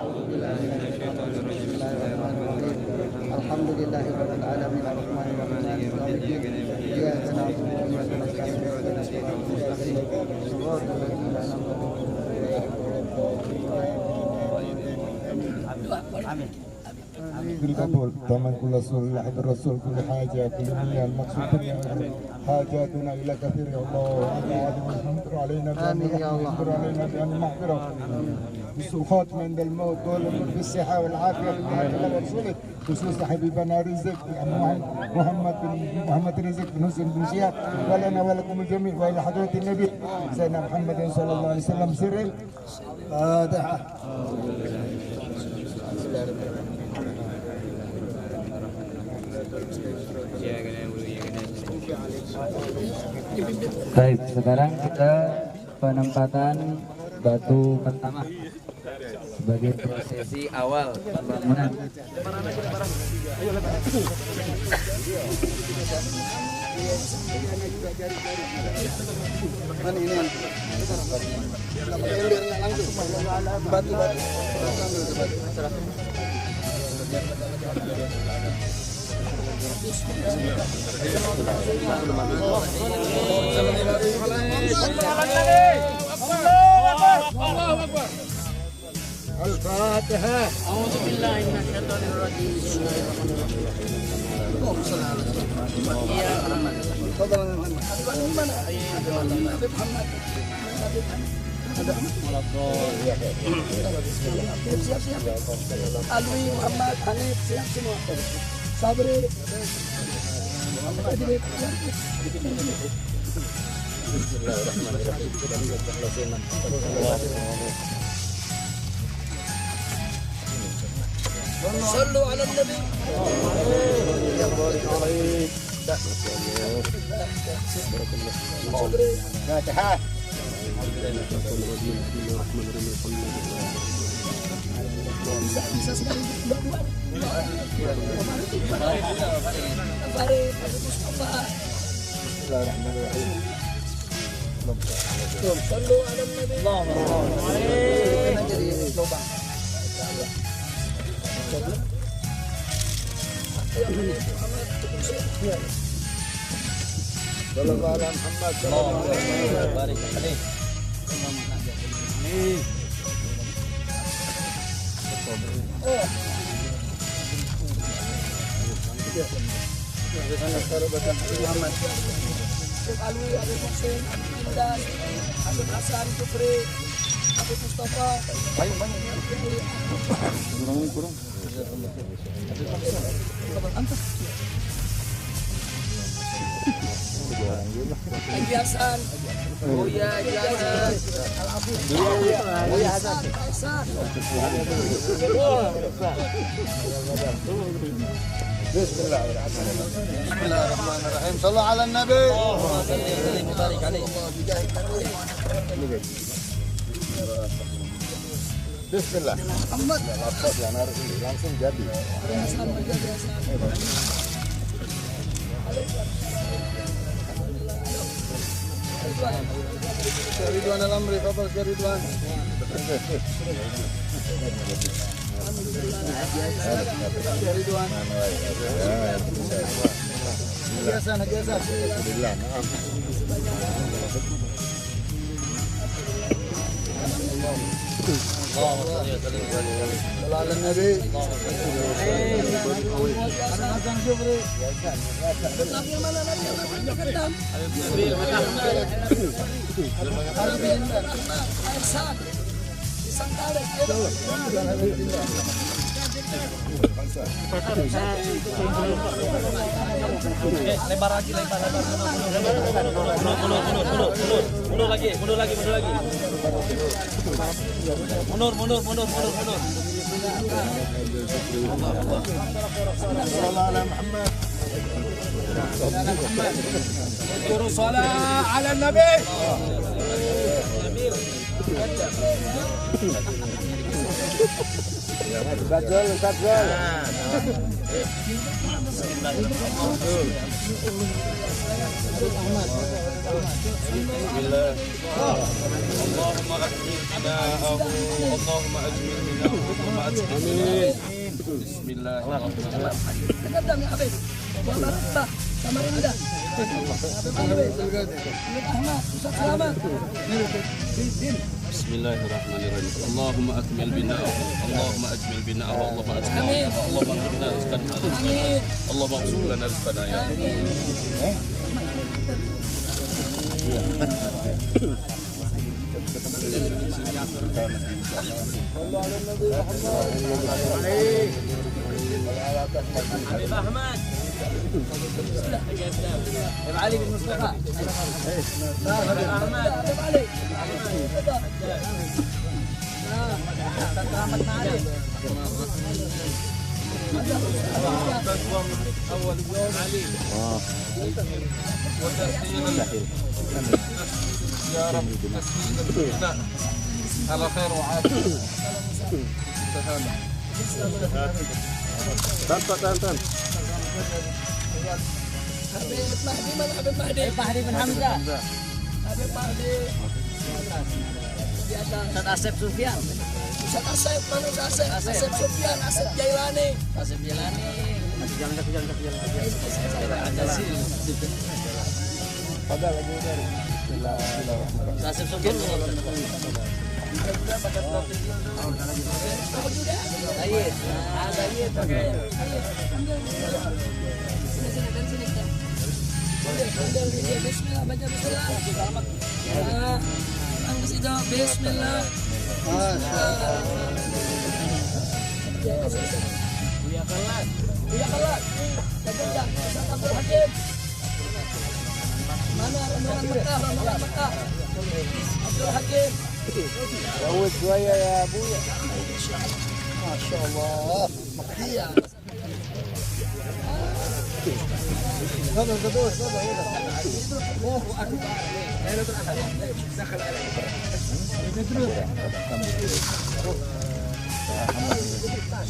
Alhamdulillahirabbil alamin arrahmanir rahim maliki yaumiddin iyyaka na'budu wa iyyaka nasta'in ihdinas siratal mustaqim siratal ladzina an'amta 'alaihim. بالقبول ضمن كل رسول لحب الرسول كل حاجة كل دنيا المقصود دنيا حاجاتنا إلى كثير يا الله وأنت عظيم الحمد علينا بأن يغفر علينا بأن المغفرة بالسلخات من الموت والأمور بالصحة والعافية كما رسولك خصوصا حبيبنا رزق محمد رزق بن حسين بن شهاب ولنا ولكم الجميع وإلى حضرة النبي سيدنا محمد صلى الله عليه وسلم سر الفاتحة. Baik, sekarang kita penempatan batu pertama sebagai prosesi awal pembangunan. Mana ini? Batu. Al-Fatihah. A'udzu billahi minasyaitonir rajim. Alwi Muhammad Hanif siap semua. Sabri. صلوا على النبي. فاتحة. Bisa sekali dua-dua. Sallu ala nabi. Sallallahu ala Muhammad. Allahumma barik alaih. Alwi, Habib Hussein, Indah, Habib Hasan, Jufri, Habib Mustafa. Kurang. Haji Hasan, Buya Hasan, Buya Hasan. Bismillahirrahmanirrahim. Sallu ala Nabi. Bismillah. Muhammad. Langsung jadi. Ridwan al-Amri, fadal Ridwan. Ridwan. Hasan. Alhamdulillah. Salam Nabi. Hasan Jufri. Lebar lagi. Mundur lagi. Mundur. Salam ala Nabi. Sajjal. Allahumma ajmil minna Allahumma amin. Bismillahirrahmanirrahim. Taqaddam ya Habib. Wabarakatuh. Samarinda. Ahmad, Ustaz Selamat. Bismillahirrahmanirrahim. Allahumma akmil bina'ahu. Allahumma ajmil bina'ahu. Allahumma ajmil. Allahumma aghfirna rizqana. Amin. Allahumma aghfir lana rizqana ya Habib Ahmad. Habib Ali bin Mustafa. Habib Ahmad. Habib Ali. Selamat Ma'arif. أول يوم علي يا رب تسليم على خير وعافية تنتن Habib Mahdi bin Hamzah. Habib Mahdi. Ustaz Asep Sufyan. Ustaz Asep, mana Ustaz Asep? Asep Sufyan, Asep Jailani. Asep Jailani. Jalan. Pada lagi dari. Asep Sufyan. Bismillah, baca bismillah. Angkat itu, bismillah. Buya Kalat. Jajak, Ustaz Abdul Hakim. Mana rombongan Mekah? Abdul Hakim. Rawat buaya ya Buya. Masya Allah. Makia.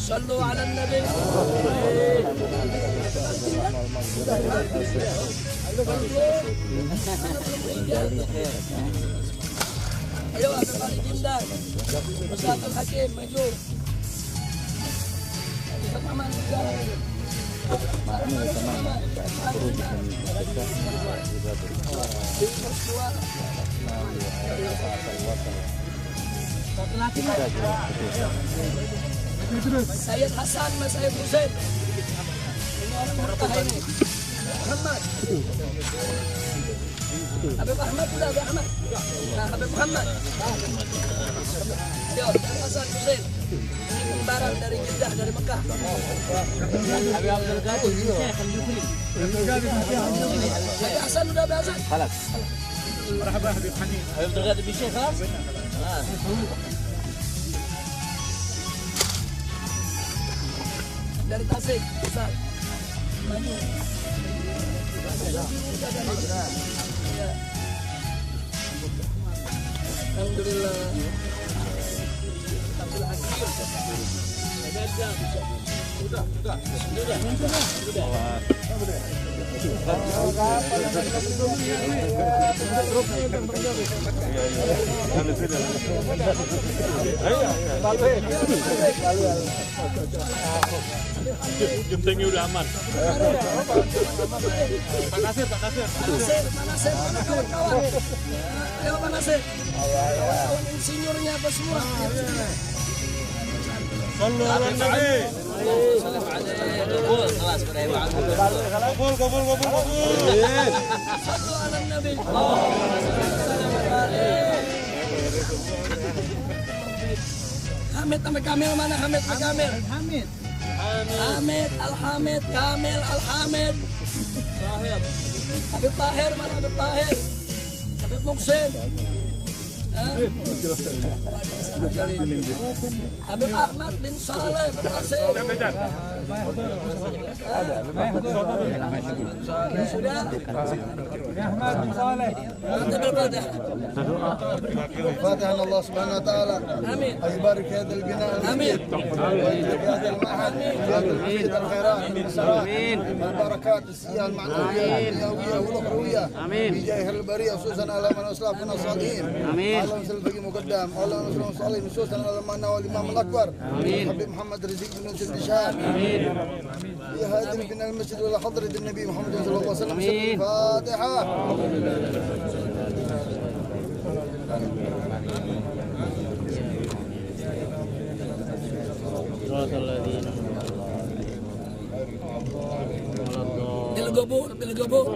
صلوا على النبي. Ayo Habib Ali Jindan. Ustaz Hakim maju. Ustaz Aman juga. Sayyid Hasan, Mas Sayyid Hussein. Ini orang murtah ini. Muhammad. Habib Ahmad sudah, Habib Ahmad. Nah, Habib Muhammad. Yo, Hasan Hussein. Ini kembaran dari Jeddah, dari Mekah. Habib Abdul Qadir, Habib Hasan sudah, Habib Hasan. Halas. Marhaba Habib Hani. Habib Abdul Qadir Syekh, خلاص. Dari Tasik, Ustaz. Maju. Ya. Alhamdulillah. Gentengnya udah aman. Pak Nasir, Pak Nasir. Kawan-kawan. Ayo Pak Nasir. Kawan-kawan insinyurnya apa semua? Sallu ala Nabi. Kabul. Sallu ala Nabi. Hamid sampai Kamil mana? Hamid sampai Kamil. Hamid Al-Hamid, Kamil Al-Hamid. Habib Tahir mana? Habib Tahir. Habib Muksin. Habib Ahmad bin Saleh berhasil. Sudah. Ahmad bin Saleh. فاتحا الله سبحانه وتعالى آمين. يبارك في هذا البناء آمين. ويجزيك في هذا المعهد هذا المفيد الخيرات والبشرات البركات السيئة المعنوية الدنيوية والأخروية بجاه البرية خصوصا على من أسلافنا الصالحين اللهم صل في مقدم اللهم صل وسلم خصوصا على من هو الإمام الأكبر حبيب محمد رزيق بن يوسف بن شهاب في هذا البناء المسجد ولا حضرة النبي محمد صلى الله عليه وسلم الفاتحة. Bil gobur.